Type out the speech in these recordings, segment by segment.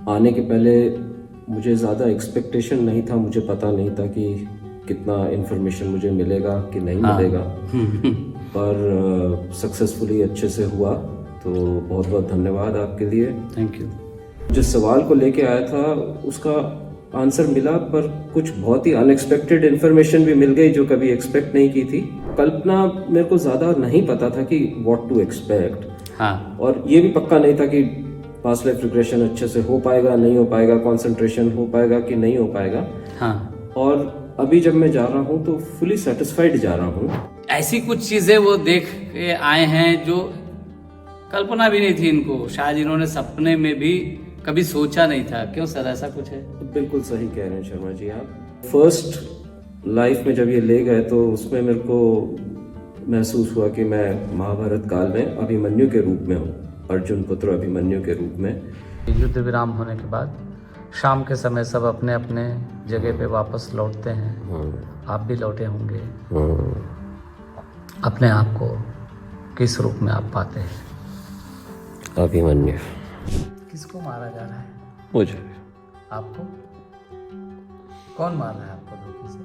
आने के पहले मुझे ज़्यादा एक्सपेक्टेशन नहीं था, मुझे पता नहीं था कि कितना इन्फॉर्मेशन मुझे मिलेगा कि नहीं मिलेगा, पर सक्सेसफुली अच्छे से हुआ। तो बहुत बहुत धन्यवाद आपके लिए। Thank you. जिस सवाल को लेके आया था उसका आंसर मिला, पर कुछ बहुत ही अनएक्सपेक्टेड इन्फॉर्मेशन भी मिल गई जो कभी एक्सपेक्ट नहीं की थी। कल्पना मेरे को ज़्यादा नहीं पता था कि व्हाट टू एक्सपेक्ट। हाँ। और ये भी पक्का नहीं था कि पास्ट लाइफ रिग्रेशन अच्छे से हो पाएगा नहीं हो पाएगा, कंसंट्रेशन हो पाएगा कि नहीं हो पाएगा। हाँ। और अभी जब मैं जा रहा हूँ तो फुली सेटिस्फाइड जा रहा हूँ। ऐसी कुछ चीजें वो देख के आए हैं जो कल्पना भी नहीं थी इनको, शायद इन्होंने सपने में भी कभी सोचा नहीं था। क्यों सर, ऐसा कुछ है? बिल्कुल सही कह रहे हैं शर्मा जी आप। फर्स्ट लाइफ में जब ये ले गए तो उसमें मेरे को महसूस हुआ कि मैं महाभारत काल में अभिमन्यु के रूप में हूँ, अर्जुन पुत्र अभिमन्यु के रूप में। युद्ध विराम होने के बाद शाम के समय सब अपने अपने जगह पे वापस लौटते हैं। आप भी लौटे होंगे। अपने आप को किस रूप में आप पाते हैं? अभिमन्यु। किसको मारा जा रहा है? मुझे। आपको? कौन मार रहा है आपको धोखे से?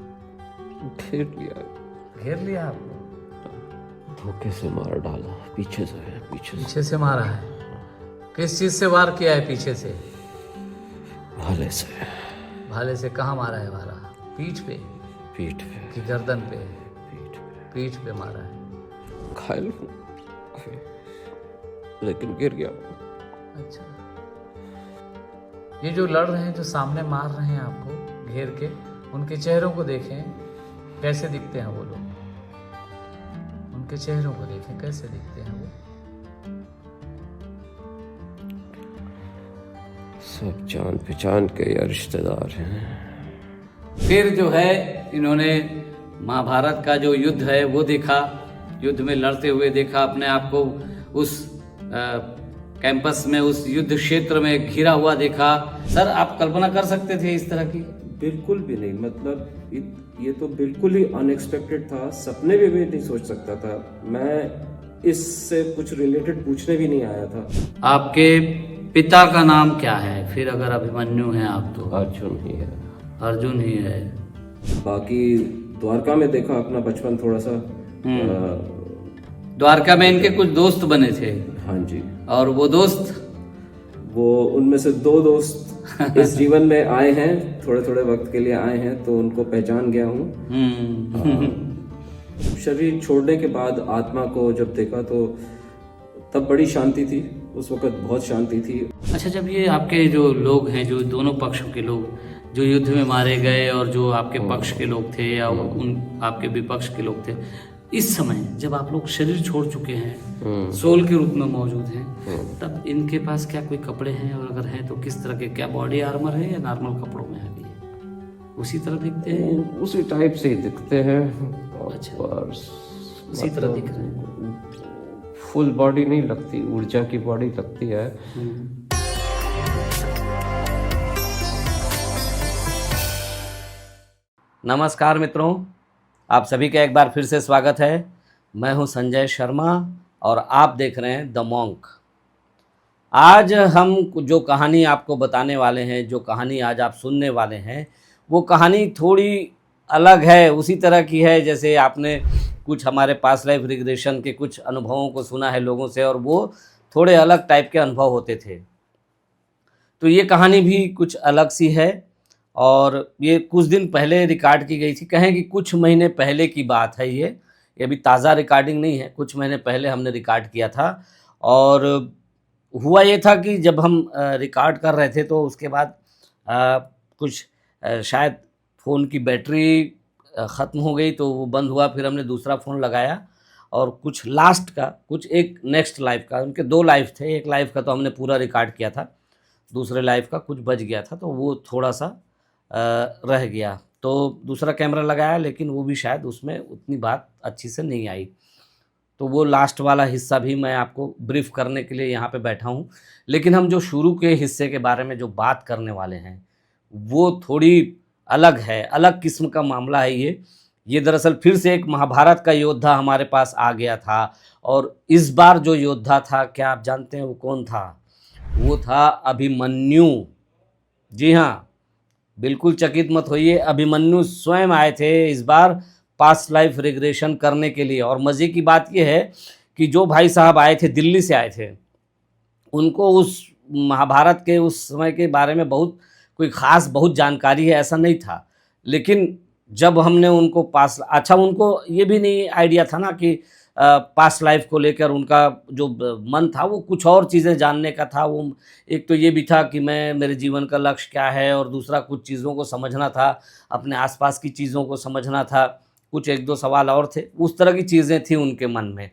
घेर लिया। घेर लिया आपको? धोखे से मार डाला, पीछे से। पीछे से मारा है? किस चीज से वार किया है पीछे से? भाले से। भाले से कहाँ मारा है भाला? पीठ पे? पीठ पे। कि गर्दन पे? पीठ पे। पीठ पे मारा है। घायल हूँ लेकिन गिर गया। अच्छा, ये जो लड़ रहे हैं, जो सामने मार रहे हैं आपको घेर के, उनके चेहरों को देखें कैसे दिखते हैं वो लोग। उनके चेहरों को देखें कैसे दिखते हैं वो। सब जान पहचान के या रिश्तेदार हैं। फिर जो है इन्होंने महाभारत का जो युद्ध है वो देखा, युद्ध में लड़ते हुए देखा अपने आप को, उस कैंपस में, उस युद्ध क्षेत्र में घिरा हुआ देखा। सर, आप कल्पना कर सकते थे इस तरह की? बिल्कुल भी नहीं। मतलब ये तो बिल्कुल ही अनएक्सपेक्टेड था, सपने में भी नहीं सोच सकता था। मैं इससे कुछ रिलेटेड पूछने भी नहीं आया था। आपके पिता का नाम क्या है? फिर अगर अभिमन्यु हैं आप तो? अर्जुन ही है। अर्जुन ही है। बाकी द्वारका में देखा अपना बचपन थोड़ा सा। द्वारका में इनके कुछ दोस्त बने थे। हाँ जी। और वो दोस्त? वो उनमें से 2 दोस्त इस जीवन में आए हैं, थोड़े थोड़े वक्त के लिए आए हैं, तो उनको पहचान गया हूँ। शरीर छोड़ने के बाद आत्मा को जब देखा तो तब बड़ी शांति थी, उस वक्त बहुत शांति थी। अच्छा, जब ये आपके जो लोग हैं, जो दोनों पक्षों के लोग जो युद्ध में मारे गए और जो आपके पक्ष के लोग थे या उन आपके विपक्ष के लोग थे, इस समय जब आप लोग शरीर छोड़ चुके हैं, सोल के रूप में मौजूद हैं, तब इनके पास क्या कोई कपड़े हैं? और अगर हैं तो किस तरह के? क्या बॉडी आर्मर है या नॉर्मल कपड़ों में है? उसी तरह दिखते हैं? उसी टाइप से ही दिखते हैं। अच्छा, उसी तरह दिख रहे हैं। फुल बॉडी नहीं लगती, ऊर्जा की बॉडी लगती है। नमस्कार मित्रों, आप सभी का एक बार फिर से स्वागत है। मैं हूं संजय शर्मा और आप देख रहे हैं द मॉन्क। आज हम जो कहानी आपको बताने वाले हैं, जो कहानी आज आप सुनने वाले हैं, वो कहानी थोड़ी अलग है। उसी तरह की है जैसे आपने कुछ हमारे पास्ट लाइफ रिग्रेशन के कुछ अनुभवों को सुना है लोगों से, और वो थोड़े अलग टाइप के अनुभव होते थे। तो ये कहानी भी कुछ अलग सी है और ये कुछ दिन पहले रिकॉर्ड की गई थी। कहें कि कुछ महीने पहले की बात है। ये अभी ताज़ा रिकॉर्डिंग नहीं है, कुछ महीने पहले हमने रिकॉर्ड किया था। और हुआ ये था कि जब हम रिकॉर्ड कर रहे थे तो उसके बाद कुछ शायद फ़ोन की बैटरी ख़त्म हो गई तो वो बंद हुआ। फिर हमने दूसरा फ़ोन लगाया और कुछ लास्ट का, कुछ एक नेक्स्ट लाइव का, उनके 2 लाइव थे। एक लाइव का तो हमने पूरा रिकॉर्ड किया था, दूसरे लाइव का कुछ बच गया था, तो वो थोड़ा सा रह गया। तो दूसरा कैमरा लगाया, लेकिन वो भी शायद उसमें उतनी बात अच्छी से नहीं आई। तो वो लास्ट वाला हिस्सा भी मैं आपको ब्रीफ करने के लिए यहाँ पे बैठा हूँ। लेकिन हम जो शुरू के हिस्से के बारे में जो बात करने वाले हैं वो थोड़ी अलग है, अलग किस्म का मामला है ये दरअसल फिर से एक महाभारत का योद्धा हमारे पास आ गया था। और इस बार जो योद्धा था, क्या आप जानते हैं वो कौन था? वो था अभिमन्यु। जी हाँ, बिल्कुल चकित मत होइए, अभिमन्यु स्वयं आए थे इस बार पास्ट लाइफ रिग्रेशन करने के लिए। और मज़े की बात ये है कि जो भाई साहब आए थे, दिल्ली से आए थे, उनको उस महाभारत के उस समय के बारे में बहुत कोई ख़ास बहुत जानकारी है ऐसा नहीं था। लेकिन जब हमने उनको उनको ये भी नहीं आइडिया था ना कि पास्ट लाइफ को लेकर उनका जो मन था वो कुछ और चीज़ें जानने का था। वो एक तो ये भी था कि मेरे जीवन का लक्ष्य क्या है, और दूसरा कुछ चीज़ों को समझना था, अपने आसपास की चीज़ों को समझना था, कुछ एक दो सवाल और थे, उस तरह की चीज़ें थी उनके मन में।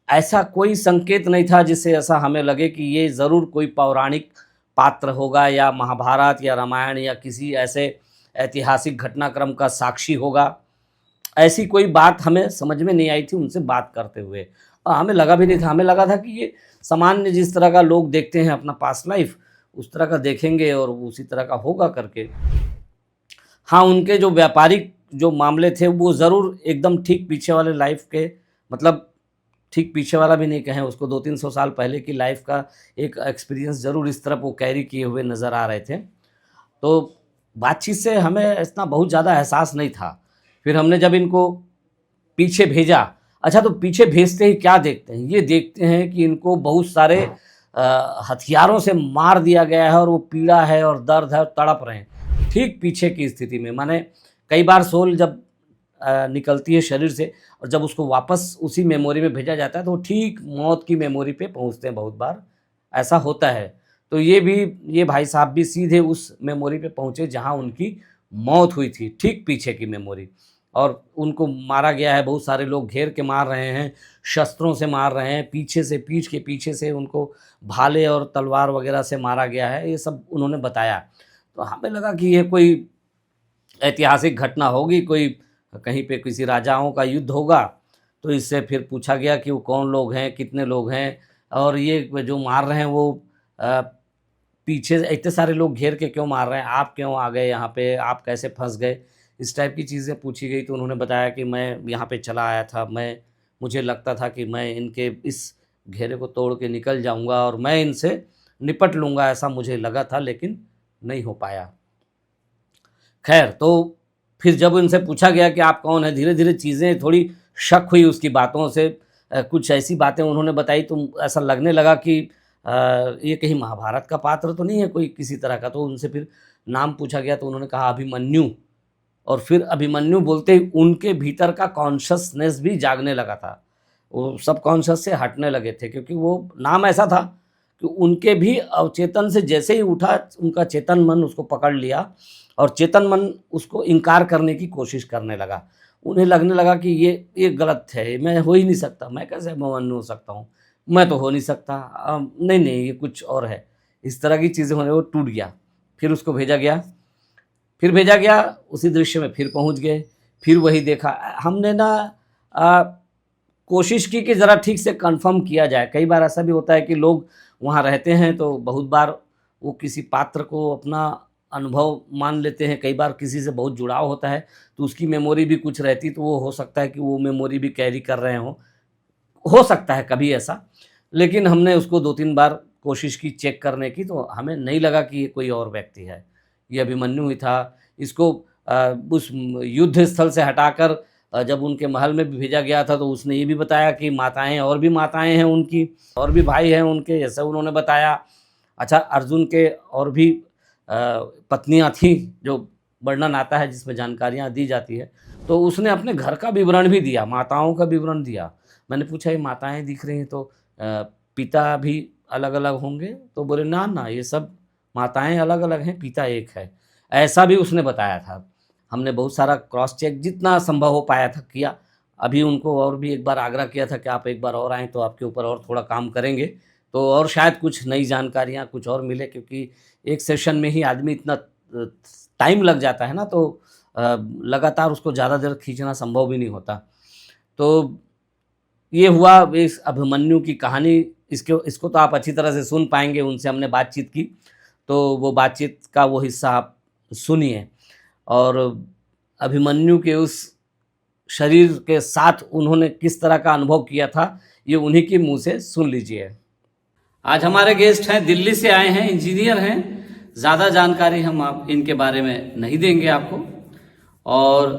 ऐसा कोई संकेत नहीं था जिससे ऐसा हमें लगे कि ये ज़रूर कोई पौराणिक पात्र होगा या महाभारत या रामायण या किसी ऐसे ऐतिहासिक घटनाक्रम का साक्षी होगा। ऐसी कोई बात हमें समझ में नहीं आई थी उनसे बात करते हुए, और हमें लगा भी नहीं था। हमें लगा था कि ये सामान्य जिस तरह का लोग देखते हैं अपना पास्ट लाइफ, उस तरह का देखेंगे और उसी तरह का होगा करके। हाँ, उनके जो व्यापारिक जो मामले थे वो ज़रूर एकदम ठीक पीछे वाले लाइफ के, मतलब ठीक पीछे वाला भी नहीं कहें उसको, 200-300 साल पहले की लाइफ का एक एक्सपीरियंस ज़रूर इस तरफ वो कैरी किए हुए नज़र आ रहे थे। तो बातचीत से हमें इतना बहुत ज़्यादा एहसास नहीं था। फिर हमने जब इनको पीछे भेजा, अच्छा तो पीछे भेजते ही क्या देखते हैं? ये देखते हैं कि इनको बहुत सारे हथियारों से मार दिया गया है और वो पीड़ा है और दर्द है, तड़प रहे हैं। ठीक पीछे की स्थिति में, माने कई बार सोल जब निकलती है शरीर से और जब उसको वापस उसी मेमोरी में भेजा जाता है तो वो ठीक मौत की मेमोरी पे पहुंचते हैं। बहुत बार ऐसा होता है। तो ये भाई साहब भी सीधे उस मेमोरी पे पहुंचे जहां उनकी मौत हुई थी, ठीक पीछे की मेमोरी। और उनको मारा गया है, बहुत सारे लोग घेर के मार रहे हैं, शस्त्रों से मार रहे हैं, पीछे से, पीठ के पीछे से उनको भाले और तलवार वगैरह से मारा गया है, ये सब उन्होंने बताया। तो हमें लगा कि ये कोई ऐतिहासिक घटना होगी, कोई कहीं पे किसी राजाओं का युद्ध होगा। तो इससे फिर पूछा गया कि वो कौन लोग हैं, कितने लोग हैं, और ये जो मार रहे हैं वो पीछे से इतने सारे लोग घेर के क्यों मार रहे हैं, आप क्यों आ गए यहाँ पे, आप कैसे फंस गए, इस टाइप की चीज़ें पूछी गई। तो उन्होंने बताया कि मैं यहाँ पे चला आया था, मुझे लगता था कि मैं इनके इस घेरे को तोड़ के निकल जाऊँगा और मैं इनसे निपट लूँगा, ऐसा मुझे लगा था, लेकिन नहीं हो पाया। खैर, तो फिर जब उनसे पूछा गया कि आप कौन हैं, धीरे धीरे चीज़ें थोड़ी शक हुई उसकी बातों से। कुछ ऐसी बातें उन्होंने बताई तो ऐसा लगने लगा कि ये कहीं महाभारत का पात्र तो नहीं है कोई किसी तरह का। तो उनसे फिर नाम पूछा गया तो उन्होंने कहा अभिमन्यु। और फिर अभिमन्यु बोलते ही उनके भीतर का कॉन्शसनेस भी जागने लगा था। वो सब कॉन्शस से हटने लगे थे, क्योंकि वो नाम ऐसा था कि उनके भी अवचेतन से जैसे ही उठा, उनका चेतन मन उसको पकड़ लिया और चेतन मन उसको इनकार करने की कोशिश करने लगा। उन्हें लगने लगा कि ये गलत है, मैं हो ही नहीं सकता, मैं कैसे अभिमन्यु हो सकता हूँ, मैं तो हो नहीं सकता, नहीं ये कुछ और है। इस तरह की चीज़ें होने, वो टूट गया। फिर उसको भेजा गया, उसी दृश्य में फिर पहुंच गए, फिर वही देखा। हमने ना कोशिश की कि ज़रा ठीक से कंफर्म किया जाए। कई बार ऐसा भी होता है कि लोग वहाँ रहते हैं तो बहुत बार वो किसी पात्र को अपना अनुभव मान लेते हैं, कई बार किसी से बहुत जुड़ाव होता है तो उसकी मेमोरी भी कुछ रहती, तो वो हो सकता है कि वो मेमोरी भी कैरी कर रहे हों, हो सकता है कभी ऐसा। लेकिन हमने उसको 2-3 बार कोशिश की चेक करने की, तो हमें नहीं लगा कि ये कोई और व्यक्ति है, ये अभिमन्यु ही था। इसको उस युद्ध स्थल से हटाकर जब उनके महल में भी भेजा गया था तो उसने ये भी बताया कि और भी माताएं हैं उनकी, और भी भाई हैं उनके, जैसे उन्होंने बताया। अच्छा, अर्जुन के और भी पत्नियां थीं, जो वर्णन आता है जिसमें जानकारियां दी जाती है। तो उसने अपने घर का विवरण भी दिया, माताओं का विवरण दिया। मैंने पूछा ये माताएं दिख रही हैं तो पिता भी अलग अलग होंगे? तो बोले ना, ये सब माताएं अलग अलग हैं, पिता एक है, ऐसा भी उसने बताया था। हमने बहुत सारा क्रॉस चेक जितना संभव हो पाया था किया। अभी उनको और भी एक बार आग्रह किया था कि आप एक बार और आएँ तो आपके ऊपर और थोड़ा काम करेंगे, तो और शायद कुछ नई जानकारियाँ कुछ और मिले, क्योंकि एक सेशन में ही आदमी इतना टाइम लग जाता है ना, तो लगातार उसको ज़्यादा देर खींचना संभव भी नहीं होता। तो ये हुआ इस अभिमन्यु की कहानी। इसको तो आप अच्छी तरह से सुन पाएंगे, उनसे हमने बातचीत की, तो वो बातचीत का वो हिस्सा आप सुनिए। और अभिमन्यु के उस शरीर के साथ उन्होंने किस तरह का अनुभव किया था, ये उन्हीं के मुंह से सुन लीजिए। आज हमारे गेस्ट हैं, दिल्ली से आए हैं, इंजीनियर हैं, ज़्यादा जानकारी हम आप इनके बारे में नहीं देंगे आपको। और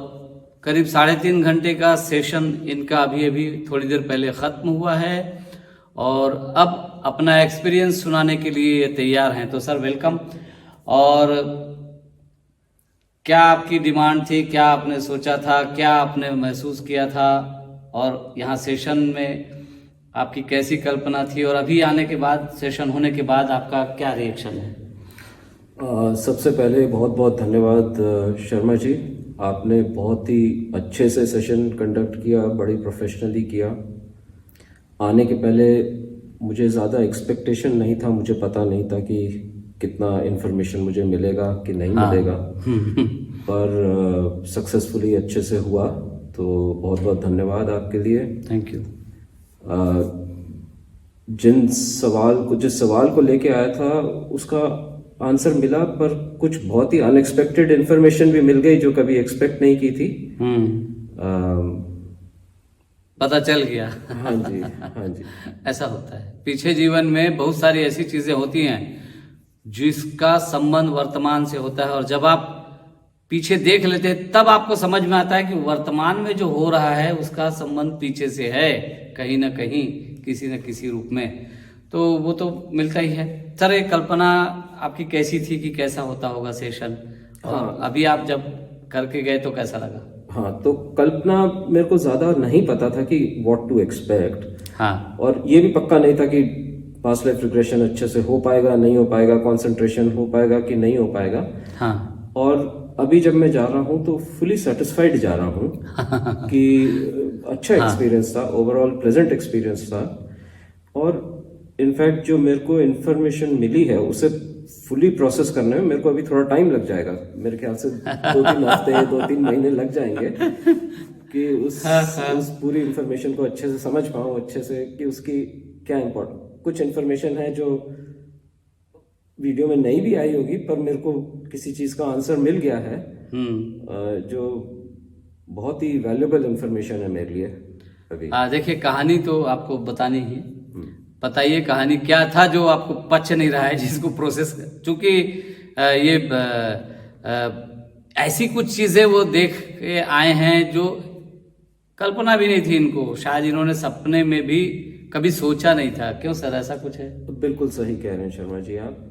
करीब 3.5 घंटे का सेशन इनका अभी अभी थोड़ी देर पहले ख़त्म हुआ है और अब अपना एक्सपीरियंस सुनाने के लिए ये तैयार हैं। तो सर वेलकम। और क्या आपकी डिमांड थी, क्या आपने सोचा था, क्या आपने महसूस किया था, और यहाँ सेशन में आपकी कैसी कल्पना थी, और अभी आने के बाद, सेशन होने के बाद आपका क्या रिएक्शन है? सबसे पहले बहुत बहुत धन्यवाद शर्मा जी, आपने बहुत ही अच्छे से सेशन कंडक्ट किया, बड़ी प्रोफेशनली किया। आने के पहले मुझे ज़्यादा एक्सपेक्टेशन नहीं था, मुझे पता नहीं था कि कितना इन्फॉर्मेशन मुझे मिलेगा कि नहीं मिलेगा, पर सक्सेसफुली अच्छे से हुआ, तो बहुत बहुत धन्यवाद आपके लिए। Thank you. जिस सवाल को लेके आया था उसका आंसर मिला, पर कुछ बहुत ही अनएक्सपेक्टेड इन्फॉर्मेशन भी मिल गई जो कभी एक्सपेक्ट नहीं की थी। पता चल गया। हाँ जी, हाँ जी। ऐसा होता है, पीछे जीवन में बहुत सारी ऐसी चीजें होती हैं जिसका संबंध वर्तमान से होता है, और जब आप पीछे देख लेते हैं तब आपको समझ में आता है कि वर्तमान में जो हो रहा है उसका संबंध पीछे से है, कहीं ना कहीं, किसी न किसी रूप में। तो वो तो मिलता ही है। सर, एक कल्पना आपकी कैसी थी कि कैसा होता होगा सेशन, और अभी आप जब करके गए तो कैसा लगा? हाँ, तो कल्पना मेरे को ज़्यादा नहीं पता था कि व्हाट टू एक्सपेक्ट। हाँ, और ये भी पक्का नहीं था कि पास्ट लाइफ रिग्रेशन अच्छे से हो पाएगा, नहीं हो पाएगा, कंसंट्रेशन हो पाएगा कि नहीं हो पाएगा। हाँ। और अभी जब मैं जा रहा हूँ तो फुली सेटिस्फाइड जा रहा हूँ कि अच्छा एक्सपीरियंस था, ओवरऑल प्लेजेंट एक्सपीरियंस था। और इनफैक्ट जो मेरे को इन्फॉर्मेशन मिली है उसे फुली प्रोसेस करने में मेरे को अभी थोड़ा टाइम लग जाएगा। मेरे ख्याल से 2-3 हफ्ते, 2-3 महीने लग जाएंगे कि उस पूरी इन्फॉर्मेशन को अच्छे से समझ पाऊँ, अच्छे से कि उसकी क्या इम्पोर्टेंट। कुछ इन्फॉर्मेशन है जो वीडियो में नहीं भी आई होगी, पर मेरे को किसी चीज़ का आंसर मिल गया है जो बहुत ही वैल्यूएबल इन्फॉर्मेशन है मेरे लिए अभी। देखिए, कहानी तो आपको बतानी ही। बताइए कहानी क्या था जो आपको पच नहीं रहा है, जिसको प्रोसेस, चूंकि ये ऐसी कुछ चीजें वो देख के आए हैं जो कल्पना भी नहीं थी इनको, शायद इन्होंने सपने में भी कभी सोचा नहीं था। क्यों सर, ऐसा कुछ है? बिल्कुल सही कह रहे हैं शर्मा जी आप।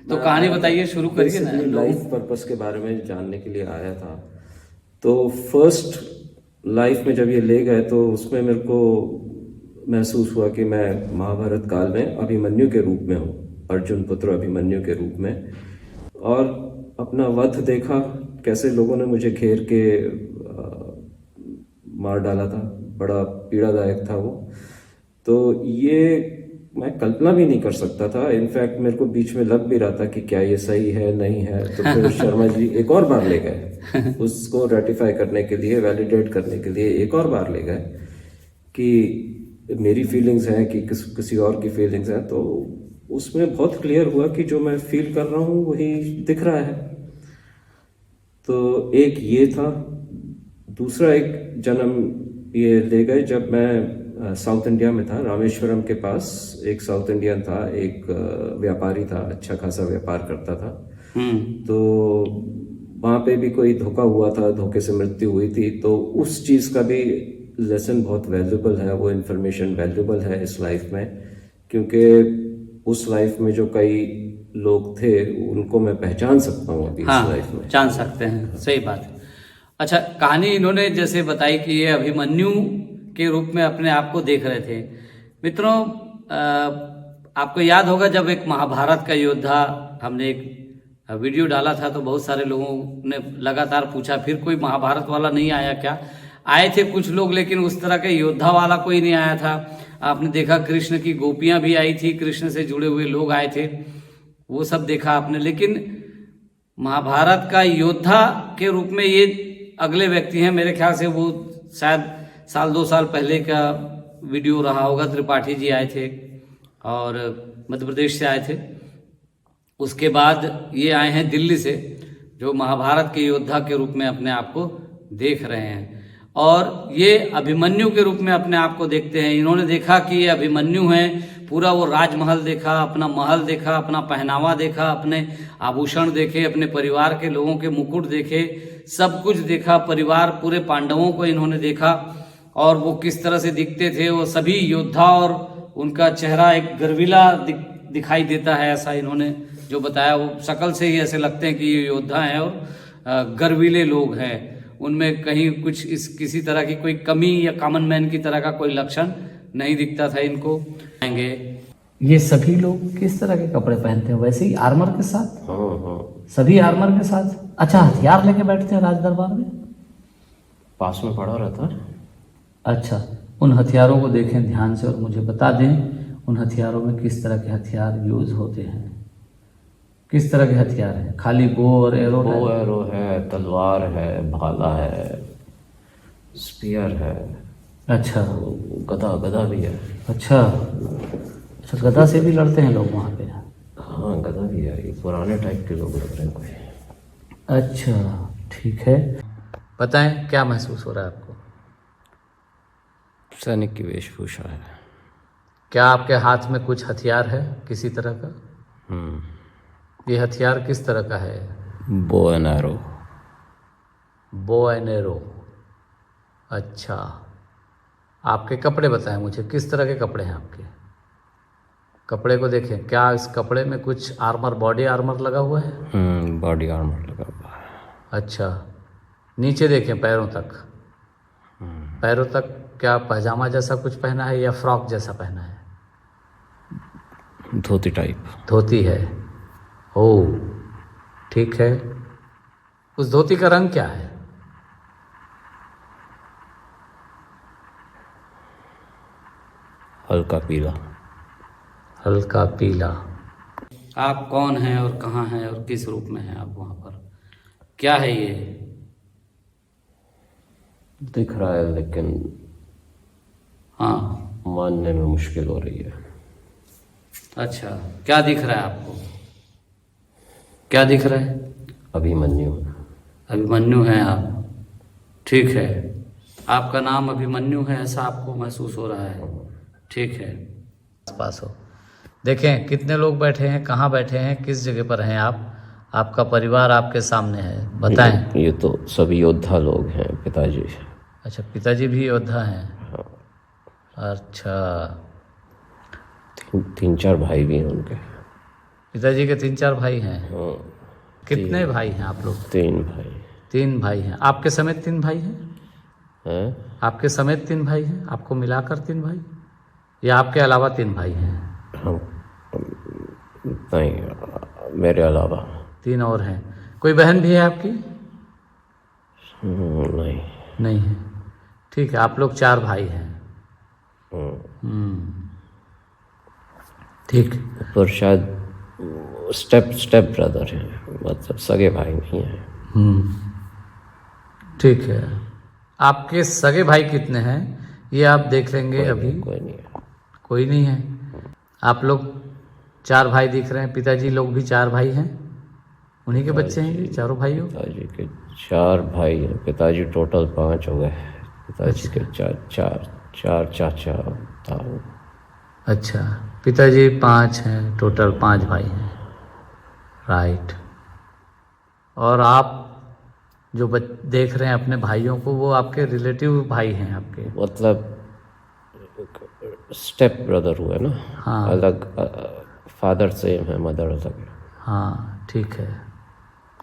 तो कहानी बताइए, शुरू करिए ना। लाइफ पर्पस के बारे में जानने के लिए आया था। तो फर्स्ट लाइफ में जब ये ले गए तो उसमें मेरे को महसूस हुआ कि मैं महाभारत काल में अभिमन्यु के रूप में हूँ, अर्जुन पुत्र अभिमन्यु के रूप में। और अपना वध देखा, कैसे लोगों ने मुझे घेर के मार डाला था, बड़ा पीड़ादायक था वो। तो ये मैं कल्पना भी नहीं कर सकता था। इनफैक्ट मेरे को बीच में लग भी रहा था कि क्या ये सही है, नहीं है। तो फिर शर्मा जी एक और बार ले गए उसको रेटिफाई करने के लिए, वैलिडेट करने के लिए एक और बार ले गए कि मेरी फीलिंग्स हैं कि किसी और की फीलिंग्स हैं। तो उसमें बहुत क्लियर हुआ कि जो मैं फील कर रहा हूँ वही दिख रहा है। तो एक ये था। दूसरा एक जन्म ये ले गए जब मैं साउथ इंडिया में था, रामेश्वरम के पास एक साउथ इंडियन था, एक व्यापारी था, अच्छा खासा व्यापार करता था। तो वहाँ पे भी कोई धोखा हुआ था, धोखे से मृत्यु हुई थी। तो उस चीज़ का भी लेसन बहुत वैल्यूबल है, वो इन्फॉर्मेशन वैल्यूबल है इस लाइफ में, क्योंकि उस लाइफ में जो कई लोग थे उनको मैं पहचान सकता हूँ अभी। इस लाइफ में जान सकते हैं, सही बात है। अच्छा, कहानी इन्होंने जैसे बताई कि ये अभिमन्यु के रूप में अपने आप को देख रहे थे। मित्रों, आपको याद होगा जब एक महाभारत का योद्धा, हमने एक वीडियो डाला था तो बहुत सारे लोगों ने लगातार पूछा फिर कोई महाभारत वाला नहीं आया क्या? आए थे कुछ लोग, लेकिन उस तरह के योद्धा वाला कोई नहीं आया था। आपने देखा कृष्ण की गोपियां भी आई थी, कृष्ण से जुड़े हुए लोग आए थे, वो सब देखा आपने। लेकिन महाभारत का योद्धा के रूप में ये अगले व्यक्ति हैं। मेरे ख्याल से वो शायद 1-2 साल पहले का वीडियो रहा होगा। त्रिपाठी जी आए थे और मध्य प्रदेश से आए थे। उसके बाद ये आए हैं दिल्ली से, जो महाभारत के योद्धा के रूप में अपने आप को देख रहे हैं, और ये अभिमन्यु के रूप में अपने आप को देखते हैं। इन्होंने देखा कि ये अभिमन्यु हैं, पूरा वो राजमहल देखा, अपना महल देखा, अपना पहनावा देखा, अपने आभूषण देखे, अपने परिवार के लोगों के मुकुट देखे, सब कुछ देखा। परिवार पूरे पांडवों को इन्होंने देखा और वो किस तरह से दिखते थे, वो सभी योद्धा, और उनका चेहरा एक गर्विला दिखाई देता है, ऐसा इन्होंने जो बताया। वो शक्ल से ही ऐसे लगते हैं कि ये योद्धा हैं और गर्विले लोग हैं। उनमें कहीं कुछ किसी तरह की कोई कमी या कॉमन मैन की तरह का कोई लक्षण नहीं दिखता था इनको। आएंगे ये सभी लोग किस तरह के कपड़े पहनते हैं? वैसे ही आर्मर के साथ? हाँ। सभी आर्मर के साथ। अच्छा, हथियार लेके बैठते हैं राज दरबार में? पास में पड़ा रहता है। अच्छा, उन हथियारों को देखें ध्यान से और मुझे बता दें उन हथियारों में किस तरह के हथियार यूज होते हैं। किस तरह के हथियार हैं? खाली बो और एरो? बो एरो है, तलवार है, भाला है, स्पीयर है। अच्छा, गदा भी है। अच्छा, गदा से भी लड़ते हैं लोग वहाँ पे? हाँ, गदा भी है। ये पुराने टाइप के लोग लग रहे हैं कोई। अच्छा, ठीक है। बताएं क्या महसूस हो रहा है आपको? सैनिक की वेशभूषा है। क्या आपके हाथ में कुछ हथियार है किसी तरह का? ये हथियार किस तरह का है? Bow and arrow. Bow and arrow. अच्छा, आपके कपड़े बताएं मुझे, किस तरह के कपड़े हैं आपके? कपड़े को देखें, क्या इस कपड़े में कुछ आर्मर, बॉडी आर्मर लगा हुआ है? बॉडी आर्मर लगा हुआ है। अच्छा, नीचे देखें पैरों तक। पैरों तक क्या पैजामा जैसा कुछ पहना है या फ्रॉक जैसा पहना है? धोती टाइप। धोती है। ओह, ठीक है। उस धोती का रंग क्या है? हल्का पीला। हल्का पीला। आप कौन हैं और कहाँ हैं और किस रूप में हैं आप वहाँ पर? क्या है ये? दिख रहा है लेकिन हाँ, मानने में मुश्किल हो रही है। अच्छा, क्या दिख रहा है आपको? क्या दिख रहा है? अभिमन्यु। अभिमन्यु हैं आप? ठीक है। आपका नाम अभिमन्यु है, ऐसा आपको महसूस हो रहा है? ठीक है। पास हो। देखें कितने लोग बैठे हैं, कहाँ बैठे हैं, किस जगह पर हैं आप? आपका परिवार आपके सामने है, बताएं। ये तो सभी योद्धा लोग हैं, पिताजी। अच्छा, पिताजी भी योद्धा हैं? हाँ। अच्छा, तीन चार भाई भी हैं उनके। पिताजी के 3-4 भाई हैं? हाँ। कितने भाई हैं आप लोग? 3 भाई। 3 भाई हैं। आपके समेत 3 भाई हैं? हैं? आपके समेत 3 भाई हैं? आपको मिलाकर 3 भाई, या आपके अलावा 3 भाई हैं? हम नहीं, मेरे अलावा 3 और हैं। कोई बहन भी है आपकी? नहीं। नहीं है। ठीक है, आप लोग 4 भाई हैं। ठीक। पर शायद स्टेप ब्रदर हैं, मतलब सगे भाई नहीं हैं। ठीक है। आपके सगे भाई कितने हैं ये आप देख लेंगे अभी? कोई नहीं है। कोई नहीं है। आप लोग 4 भाई दिख रहे हैं, पिताजी लोग भी 4 भाई हैं, उन्हीं के बच्चे हैं ये चारों भाइयों? पिताजी के 4 भाई हैं, पिताजी टोटल 5 हो गए। पिताजी के 4 चाचा था। अच्छा, पिताजी 5 हैं, टोटल 5 भाई हैं, राइट। और आप जो देख रहे हैं अपने भाइयों को, वो आपके रिलेटिव भाई हैं आपके? मतलब स्टेप ब्रदर हुए ना। हाँ। अलग, फादर सेम है, मदर अलग है। हाँ, ठीक है।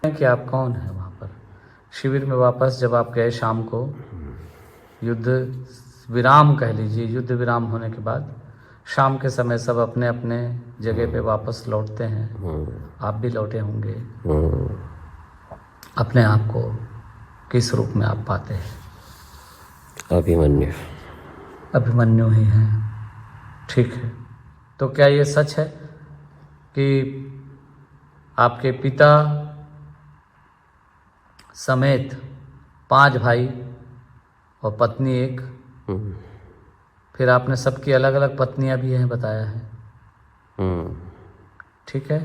कि आप कौन हैं वहाँ पर शिविर में? वापस जब आप गए शाम को, युद्ध विराम कह लीजिए, युद्ध विराम होने के बाद शाम के समय सब अपने अपने जगह पे वापस लौटते हैं। आप भी लौटे होंगे। अपने आप को किस रूप में आप पाते हैं? अभिमन्यु। अभिमन्यु ही हैं, ठीक है। तो क्या ये सच है कि आपके पिता समेत 5 भाई और पत्नी 1, फिर आपने सबकी अलग अलग पत्नियां भी हैं बताया है? ठीक है।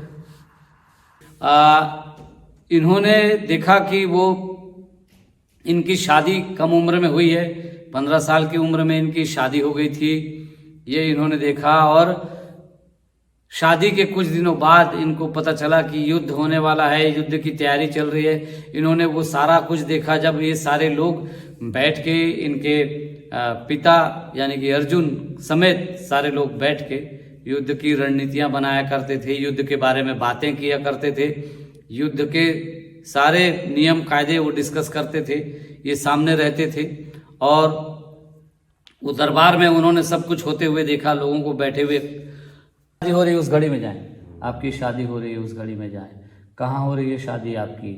इन्होंने देखा कि वो इनकी शादी कम उम्र में हुई है, 15 साल की उम्र में इनकी शादी हो गई थी, ये इन्होंने देखा। और शादी के कुछ दिनों बाद इनको पता चला कि युद्ध होने वाला है, युद्ध की तैयारी चल रही है। इन्होंने वो सारा कुछ देखा जब ये सारे लोग बैठ के, इनके पिता यानी कि अर्जुन समेत सारे लोग बैठ के युद्ध की रणनीतियां बनाया करते थे, युद्ध के बारे में बातें किया करते थे, युद्ध के सारे नियम कायदे वो डिस्कस करते थे, ये सामने रहते थे। और वो दरबार में उन्होंने सब कुछ होते हुए देखा, लोगों को बैठे हुए। शादी हो रही है उस घड़ी में जाएं, आपकी शादी हो रही है उस घड़ी में जाएं। कहाँ हो रही है शादी आपकी?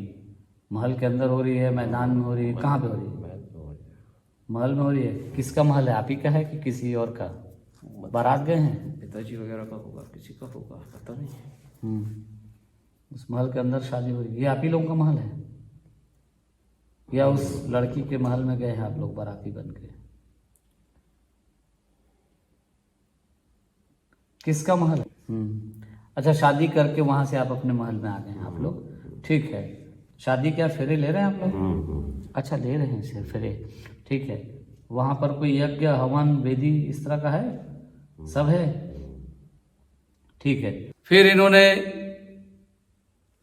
महल के अंदर हो रही है, मैदान में हो रही है, कहाँ पे हो रही है? महल में हो रही है। किसका महल है, आप ही का है कि किसी और का? बारात गए हैं? पिताजी वगैरह का होगा, किसी का होगा, पता नहीं। उस महल के अंदर शादी हो रही है। ये आप ही लोगों का महल है या उस लड़की के महल में गए हैं आप लोग बाराती बन के? किसका महल है? अच्छा, शादी करके वहां से आप अपने महल में आ गए हैं आप लोग, ठीक है। शादी क्या फेरे ले रहे हैं आप लोग? अच्छा, ले रहे हैं सिर्फ फेरे, ठीक है। वहां पर कोई यज्ञ हवन वेदी इस तरह का है? सब है, ठीक है। फिर इन्होंने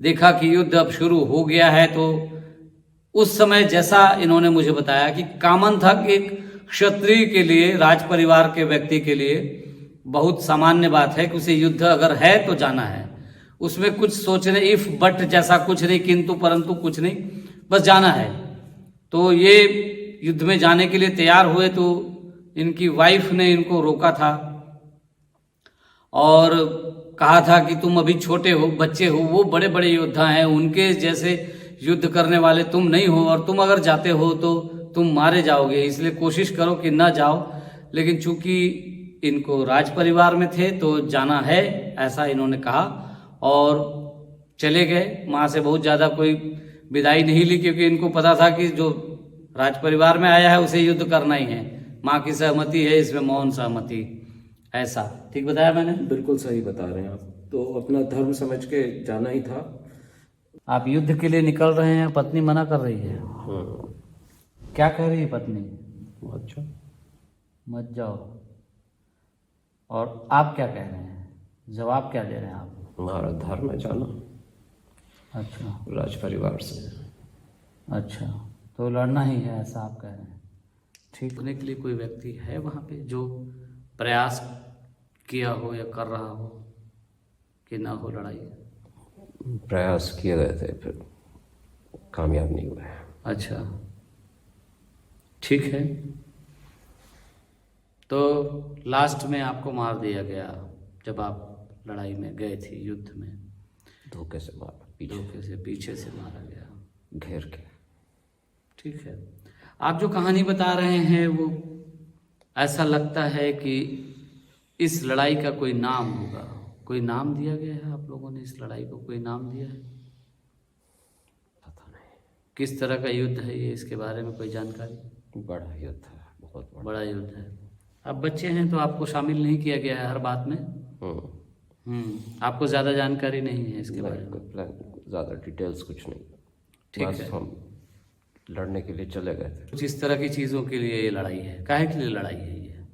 देखा कि युद्ध अब शुरू हो गया है, तो उस समय जैसा इन्होंने मुझे बताया कि कॉमन था कि एक क्षत्रिय के लिए, राज परिवार के व्यक्ति के लिए बहुत सामान्य बात है कि उसे युद्ध अगर है तो जाना है। उसमें कुछ सोचने इफ बट जैसा कुछ नहीं, किंतु परंतु कुछ नहीं, बस जाना है। तो ये युद्ध में जाने के लिए तैयार हुए, तो इनकी वाइफ ने इनको रोका था और कहा था कि तुम अभी छोटे हो, बच्चे हो, वो बड़े बड़े योद्धा हैं, उनके जैसे युद्ध करने वाले तुम नहीं हो, और तुम अगर जाते हो तो तुम मारे जाओगे, इसलिए कोशिश करो कि ना जाओ। लेकिन चूंकि इनको राज परिवार में थे तो जाना है, ऐसा इन्होंने कहा और चले गए। माँ से बहुत ज़्यादा कोई विदाई नहीं ली, क्योंकि इनको पता था कि जो राज परिवार में आया है उसे युद्ध करना ही है। माँ की सहमति है इसमें, मौन सहमति, ऐसा ठीक बताया मैंने? बिल्कुल सही बता रहे हैं आप। तो अपना धर्म समझ के जाना ही था। आप युद्ध के लिए निकल रहे हैं, पत्नी मना कर रही है। क्या कह रही है पत्नी? मत जाओ। और आप क्या कह रहे हैं, जवाब क्या दे रहे हैं आप? हमारा धर्म है जाना। अच्छा, राज परिवार से। अच्छा, तो लड़ना ही है, ऐसा आप कह रहे हैं, ठीक। होने के लिए कोई व्यक्ति है वहाँ पे जो प्रयास किया हो या कर रहा हो कि ना हो लड़ाई? प्रयास किए गए थे, फिर कामयाब नहीं हुए। अच्छा, ठीक है। तो लास्ट में आपको मार दिया गया जब आप लड़ाई में गए थे, युद्ध में। धोखे से मारा, धोखे से, पीछे से मारा गया, घेर के। ठीक है। आप जो कहानी बता रहे हैं वो ऐसा लगता है कि इस लड़ाई का कोई नाम होगा, कोई नाम दिया गया है? आप लोगों ने इस लड़ाई को कोई नाम दिया है? पता नहीं। किस तरह का युद्ध है ये, इसके बारे में कोई जानकारी? बड़ा युद्ध है, बहुत बड़ा युद्ध है। अब बच्चे हैं तो आपको शामिल नहीं किया गया है हर बात में। आपको ज़्यादा जानकारी नहीं है इसके बारे में? ज़्यादा डिटेल्स कुछ नहीं, ठीक बस है। हम लड़ने के लिए चले गए थे। कुछ इस तरह की चीज़ों के लिए ये लड़ाई है। काहे के लिए लड़ाई है ये,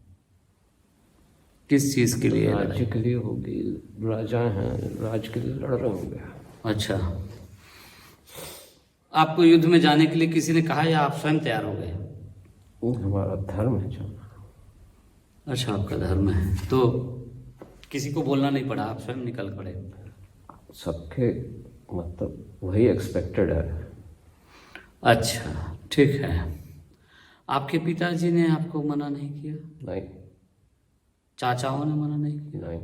किस चीज़ के लिए लड़ाई? राज्य के लिए होगी, राजा हैं, राज के लिए लड़ रहे होंगे। अच्छा, आपको युद्ध में जाने के लिए किसी ने कहा या आप स्वयं तैयार हो गए? हमारा धर्म है जाना। अच्छा, आपका धर्म है, तो किसी को बोलना नहीं पड़ा, आप स्वयं निकल पड़े? सबके मतलब वही एक्सपेक्टेड है। अच्छा, ठीक है। आपके पिताजी ने आपको मना नहीं किया? नहीं। चाचाओं ने मना नहीं किया? नहीं।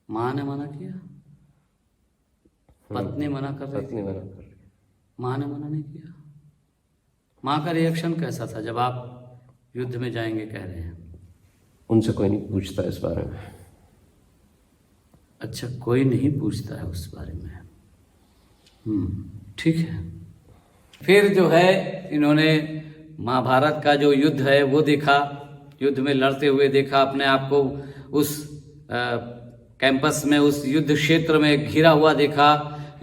माँ ने मना किया? पत्नी मना कर रही पत्नी थी? मना कर रही। माँ ने मना नहीं किया? माँ का रिएक्शन कैसा था जब आप युद्ध में जाएंगे कह रहे हैं? उनसे कोई नहीं पूछता इस बारे में। अच्छा, कोई नहीं पूछता है उस बारे में, ठीक है। फिर जो है इन्होंने महाभारत का जो युद्ध है वो देखा, युद्ध में लड़ते हुए देखा, अपने आप को उस कैंपस में, उस युद्ध क्षेत्र में घिरा हुआ देखा।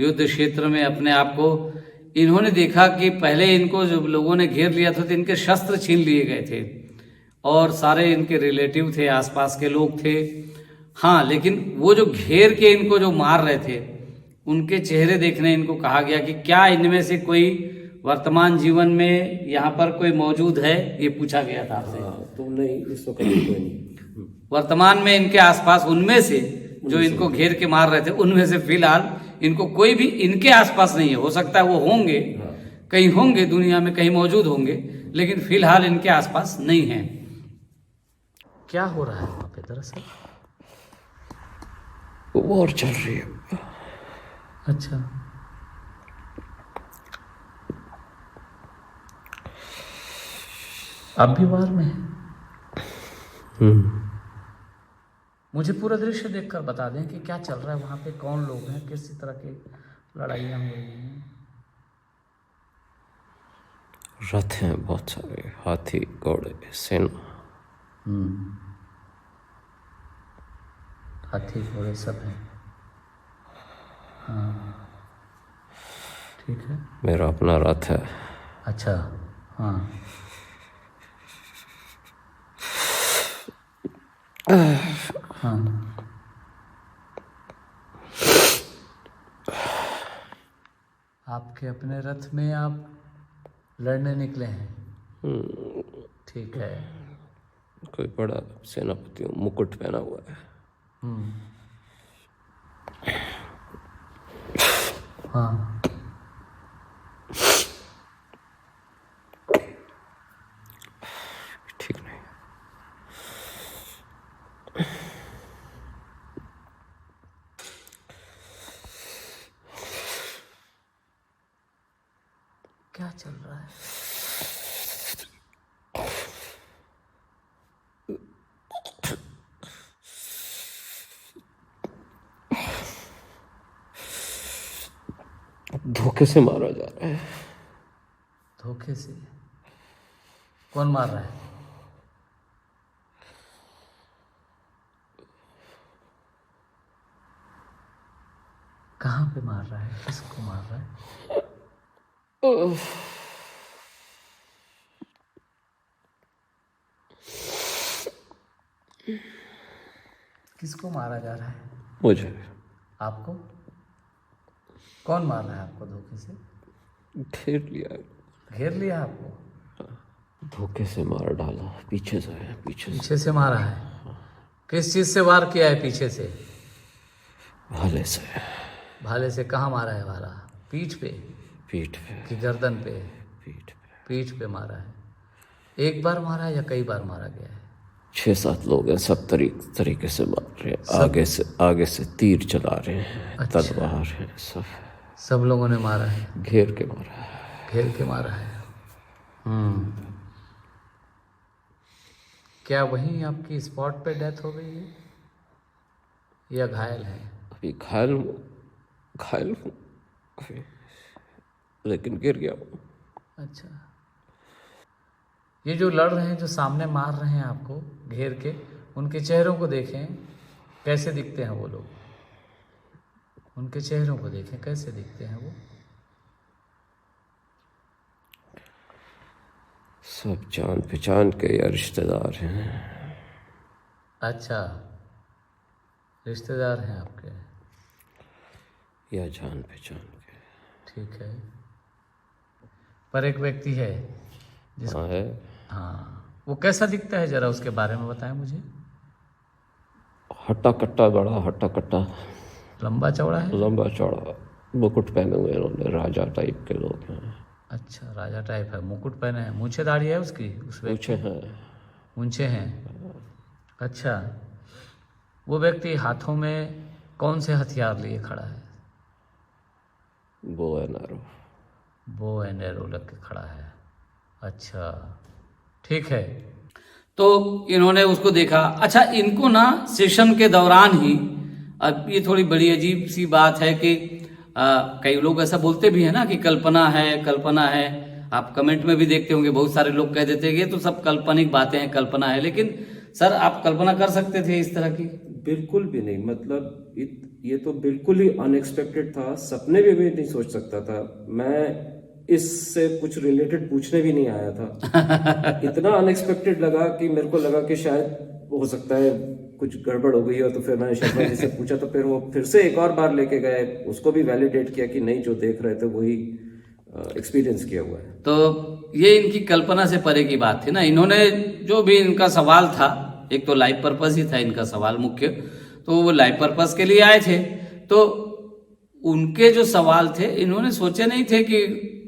युद्ध क्षेत्र में अपने आप को इन्होंने देखा कि पहले इनको जब लोगों ने घेर लिया था तो इनके शस्त्र छीन लिए गए थे और सारे इनके रिलेटिव थे, आसपास के लोग थे हाँ, लेकिन वो जो घेर के इनको जो मार रहे थे उनके चेहरे देखने इनको कहा गया कि क्या इनमें से कोई वर्तमान जीवन में यहाँ पर कोई मौजूद है, ये पूछा गया था आपसे। हाँ, तो नहीं, इस वक्त कोई नहीं। वर्तमान में इनके आसपास उनमें से जो इनको घेर के मार रहे थे उनमें से फिलहाल इनको कोई भी इनके आसपास नहीं है। हो सकता है वो होंगे, कहीं होंगे दुनिया में, कहीं मौजूद होंगे, लेकिन फिलहाल इनके आसपास नहीं है। क्या हो रहा है वहां पे दरअसल? वॉर चल रही है। अच्छा, अब भी वार में है? मुझे पूरा दृश्य देखकर बता दें कि क्या चल रहा है वहां पे, कौन लोग हैं, किस तरह की लड़ाइयाँ हो रही हैं। रथ हैं बहुत सारे, हाथी, घोड़े, सेना। हाथी घोड़े सब हैं। हाँ, ठीक है। मेरा अपना रथ है। अच्छा, हाँ। हाँ, आपके अपने रथ में आप लड़ने निकले हैं? ठीक है। कोई बड़ा सेनापति हूँ, मुकुट पहना हुआ है। हाँ, ठीक नहीं। क्या चल रहा है? धोखे से मारा जा रहा है। धोखे से? कौन मार रहा है? कहाँ पे मार रहा है? किसको मार रहा है? किसको मारा जा रहा है? मुझे। आपको? कौन मार रहा है आपको धोखे से? घेर लिया। घेर लिया आपको? धोखे से मार डाला, पीछे से है, पीछे से मारा है? किस चीज से वार किया है पीछे से? भाले से। भाले से? कहाँ मारा है भाला? पीठ पे? पीठ पे। कि गर्दन पे? पीठ पे। पीठ पे मारा है। एक बार मारा है या कई बार मारा गया है? 6-7 लोग हैं, सब तरीके से मार रहे हैं। आगे से तीर चला रहे हैं। अच्छा। तलवार है, सब लोगों ने मारा है? घेर के मारा है। घेर के मारा है। क्या वहीं आपकी स्पॉट पे डेथ हो गई है या घायल है? अभी घायल हूँ अभी, लेकिन गिर गया हूँ। अच्छा, ये जो लड़ रहे हैं, जो सामने मार रहे हैं आपको घेर के, उनके चेहरों को देखें कैसे दिखते हैं वो लोग। उनके चेहरों को देखें कैसे दिखते हैं वो। सब जान पहचान के या रिश्तेदार हैं। अच्छा, रिश्तेदार हैं आपके या जान पहचान के। ठीक है। पर एक व्यक्ति है जिसको, हाँ है। हाँ, वो कैसा दिखता है जरा उसके बारे में बताएं मुझे। हट्टा कट्टा, बड़ा हट्टा कट्टा, लंबा चौड़ा है? लंबा चौड़ा, मुकुट पहने हुए इन्होंने, राजा टाइप के लोग हैं। अच्छा, राजा टाइप है, मुकुट पहने हैं, मूछे दाढ़ी है उसकी? उस पूछे व्यक्ति हैं। मूछे हैं? अच्छा, वो व्यक्ति हाथों में कौन से हथियार लिए खड़ा है? वो है नारो। बो एंड एरो लग के खड़ा है। अच्छा, ठीक है। तो इन्होंने उसको देखा। अच्छा, इनको ना सेशन के दौरान ही, अब ये थोड़ी बड़ी अजीब सी बात है कि कई लोग ऐसा बोलते भी हैं ना कि कल्पना है, कल्पना है। आप कमेंट में भी देखते होंगे, बहुत सारे लोग कह देते हैं कि ये तो सब काल्पनिक बातें हैं, कल्पना है। लेकिन सर, आप कल्पना कर सकते थे इस तरह की? बिल्कुल भी नहीं। मतलब ये तो बिल्कुल ही अनएक्सपेक्टेड था, सपने में भी नहीं सोच सकता था मैं। इससे कुछ रिलेटेड पूछने भी नहीं आया था। इतना अनएक्सपेक्टेड लगा कि मेरे को लगा कि शायद हो सकता है कुछ गड़बड़ हो गई हो, तो फिर मैंने शर्मा जी से पूछा, तो फिर वो फिर से एक और बार लेके गए, उसको भी वैलिडेट किया कि नहीं, जो देख रहे थे वही एक्सपीरियंस किया हुआ है। तो ये इनकी कल्पना से परे की बात थी ना। इन्होंने जो भी इनका सवाल था, एक तो लाइफ पर्पस ही था इनका सवाल मुख्य, तो वो लाइफ पर्पस के लिए आए थे। तो उनके जो सवाल थे, इन्होंने सोचे नहीं थे कि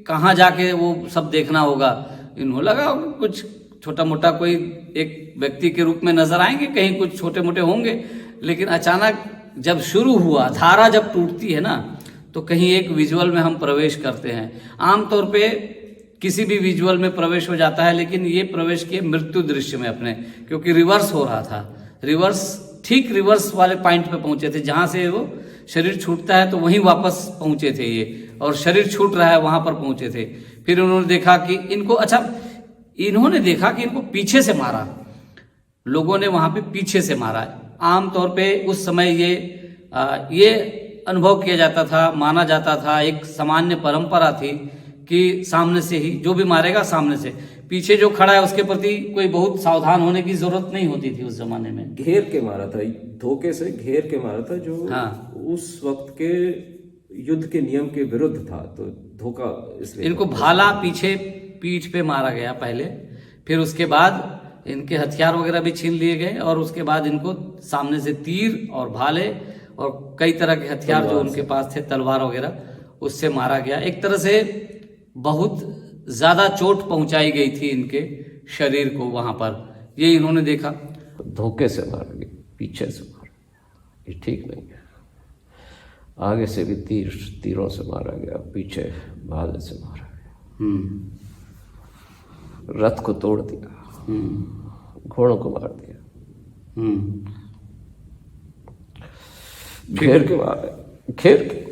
कहाँ जाके वो सब देखना होगा। इन्होंने लगा कुछ छोटा मोटा कोई एक व्यक्ति के रूप में नजर आएंगे, कहीं कुछ छोटे मोटे होंगे। लेकिन अचानक जब शुरू हुआ, धारा जब टूटती है ना, तो कहीं एक विजुअल में हम प्रवेश करते हैं। आमतौर पे किसी भी विजुअल में प्रवेश हो जाता है, लेकिन ये प्रवेश किए मृत्यु दृश्य में अपने, क्योंकि रिवर्स हो रहा था। ठीक रिवर्स वाले पॉइंट पे पहुंचे थे, जहां से वो शरीर छूटता है तो वहीं वापस पहुंचे थे ये, और शरीर छूट रहा है वहां पर पहुंचे थे। फिर उन्होंने देखा कि इनको पीछे से मारा, लोगों ने वहां पे पीछे से मारा। आमतौर पे उस समय ये अनुभव किया जाता था, माना जाता था, एक सामान्य परंपरा थी कि सामने से ही जो भी मारेगा, सामने से। पीछे जो खड़ा है उसके प्रति कोई बहुत सावधान होने की जरूरत नहीं होती थी उस जमाने में। घेर के मारा था, धोखे से घेर के मारा था, जो हाँ। उस वक्त के युद्ध के नियम के विरुद्ध था, तो धोखा इसलिए। इनको भाला पीछे पीठ पे मारा गया पहले, फिर उसके बाद इनके हथियार वगैरह भी छीन लिए गए, और उसके बाद इनको सामने से तीर और भाले और कई तरह के हथियार जो उनके पास थे, तलवार वगैरह, उससे मारा गया। एक तरह से बहुत ज्यादा चोट पहुंचाई गई थी इनके शरीर को वहां पर। ये इन्होंने देखा, धोखे से मारा गया, पीछे से मारा, ये ठीक नहीं है। आगे से भी तीरों से मारा गया, पीछे भाले से मारा गया। रथ को तोड़ दिया, घोड़ों को मार दिया, घेर के मारा, घेर के।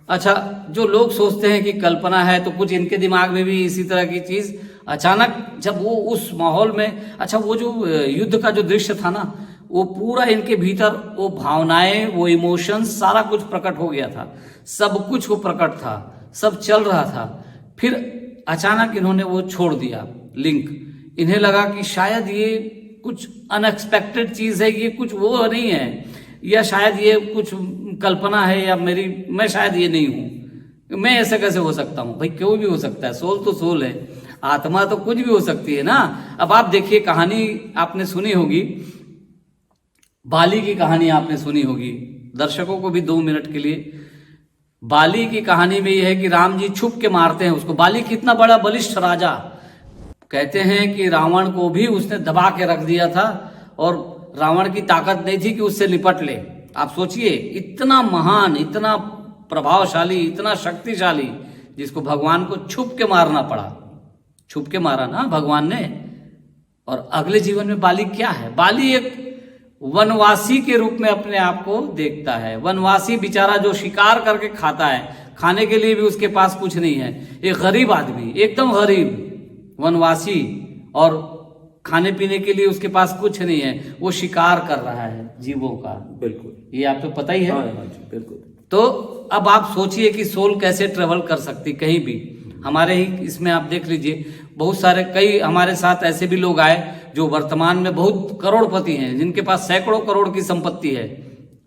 अच्छा, जो लोग सोचते हैं कि कल्पना है, तो कुछ इनके दिमाग में भी इसी तरह की चीज अचानक जब वो उस माहौल में, अच्छा वो जो युद्ध का जो दृश्य था ना, वो पूरा इनके भीतर वो भावनाएं, वो इमोशंस, सारा कुछ प्रकट हो गया था। सब कुछ वो प्रकट था, सब चल रहा था। फिर अचानक इन्होंने वो छोड़ दिया लिंक। इन्हें लगा कि शायद ये कुछ अनएक्सपेक्टेड चीज है, ये कुछ वो नहीं है, या शायद ये कुछ कल्पना है, या मैं शायद ये नहीं हूं, मैं ऐसे कैसे हो सकता हूं। भाई क्यों भी हो सकता है, सोल तो सोल है, आत्मा तो कुछ भी हो सकती है ना। अब आप देखिए, कहानी आपने सुनी होगी, बाली की कहानी आपने सुनी होगी। दर्शकों को भी 2 मिनट के लिए, बाली की कहानी में यह है कि राम जी छुप के मारते हैं उसको। बाली कितना बड़ा बलिष्ठ राजा, कहते हैं कि रावण को भी उसने दबा के रख दिया था, और रावण की ताकत नहीं थी कि उससे निपट ले। आप सोचिए, इतना महान, इतना प्रभावशाली, इतना शक्तिशाली, जिसको भगवान को छुप के मारना पड़ा। छुप के मारा ना भगवान ने। और अगले जीवन में बाली क्या है? बाली एक वनवासी के रूप में अपने आप को देखता है। वनवासी बेचारा जो शिकार करके खाता है, खाने के लिए भी उसके पास कुछ नहीं है। एक गरीब आदमी, एकदम गरीब वनवासी, और खाने पीने के लिए उसके पास कुछ नहीं है, वो शिकार कर रहा है जीवों का। बिल्कुल, ये आपको पता ही है। हाँ जी, बिल्कुल। तो अब आप सोचिए कि सोल कैसे ट्रेवल कर सकती कहीं भी। हमारे ही इसमें आप देख लीजिए, बहुत सारे, कई हमारे साथ ऐसे भी लोग आए जो वर्तमान में बहुत करोड़पति हैं, जिनके पास सैकड़ों करोड़ की संपत्ति है।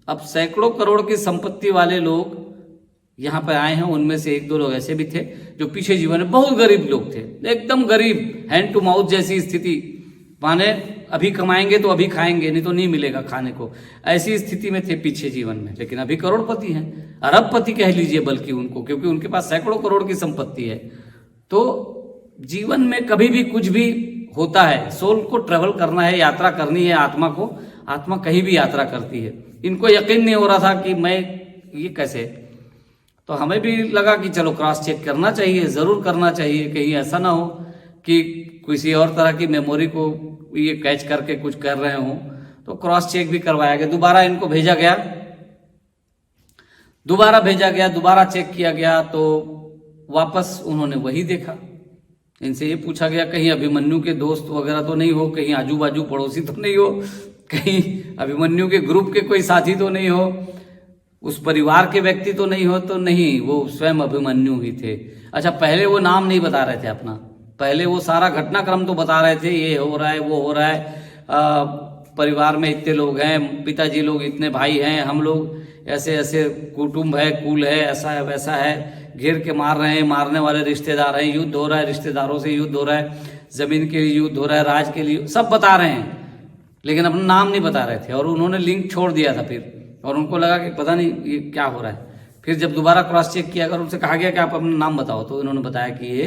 अब सैकड़ों करोड़ की संपत्ति वाले लोग यहाँ पर आए हैं, उनमें से 1-2 लोग ऐसे भी थे जो पीछे जीवन में बहुत गरीब लोग थे, एकदम गरीब, हैंड टू माउथ जैसी स्थिति, माने अभी कमाएंगे तो अभी खाएंगे, नहीं तो नहीं मिलेगा खाने को, ऐसी स्थिति में थे पीछे जीवन में। लेकिन अभी करोड़पति हैं, अरबपति कह लीजिए बल्कि उनको, क्योंकि उनके पास सैकड़ों करोड़ की संपत्ति है। तो जीवन में कभी भी कुछ भी होता है, सोल को ट्रेवल करना है, यात्रा करनी है आत्मा को। आत्मा कहीं भी यात्रा करती है। इनको यकीन नहीं हो रहा था कि मैं ये कैसे, तो हमें भी लगा कि चलो क्रॉस चेक करना चाहिए, जरूर करना चाहिए, कहीं ऐसा ना हो कि किसी और तरह की मेमोरी को ये कैच करके कुछ कर रहे हों। तो क्रॉस चेक भी करवाया गया, दोबारा इनको भेजा गया, दोबारा चेक किया गया, तो वापस उन्होंने वही देखा। इनसे ये पूछा गया कहीं अभिमन्यु के दोस्त वगैरह तो नहीं हो, कहीं आजू बाजू पड़ोसी तो नहीं हो, कहीं अभिमन्यु के ग्रुप के कोई साथी तो नहीं हो, उस परिवार के व्यक्ति तो नहीं हो। तो नहीं, वो स्वयं अभिमन्यु ही थे। अच्छा, पहले वो नाम नहीं बता रहे थे अपना, पहले वो सारा घटनाक्रम तो बता रहे थे, ये हो रहा है वो हो रहा है, परिवार में इतने लोग हैं, पिताजी लोग इतने भाई हैं, हम लोग ऐसे ऐसे कुटुंब है, कुल है, ऐसा है वैसा है, घेर के मार रहे हैं, मारने वाले रिश्तेदार हैं, युद्ध हो रहा है, रिश्तेदारों से युद्ध हो रहा है, जमीन के लिए युद्ध हो रहा है, राज के लिए, सब बता रहे हैं, लेकिन अपना नाम नहीं बता रहे थे। और उन्होंने लिंक छोड़ दिया था फिर, और उनको लगा कि पता नहीं ये क्या हो रहा है। फिर जब दोबारा क्रॉस चेक किया, अगर उनसे कहा गया कि आप अपना नाम बताओ, तो इन्होंने बताया कि ये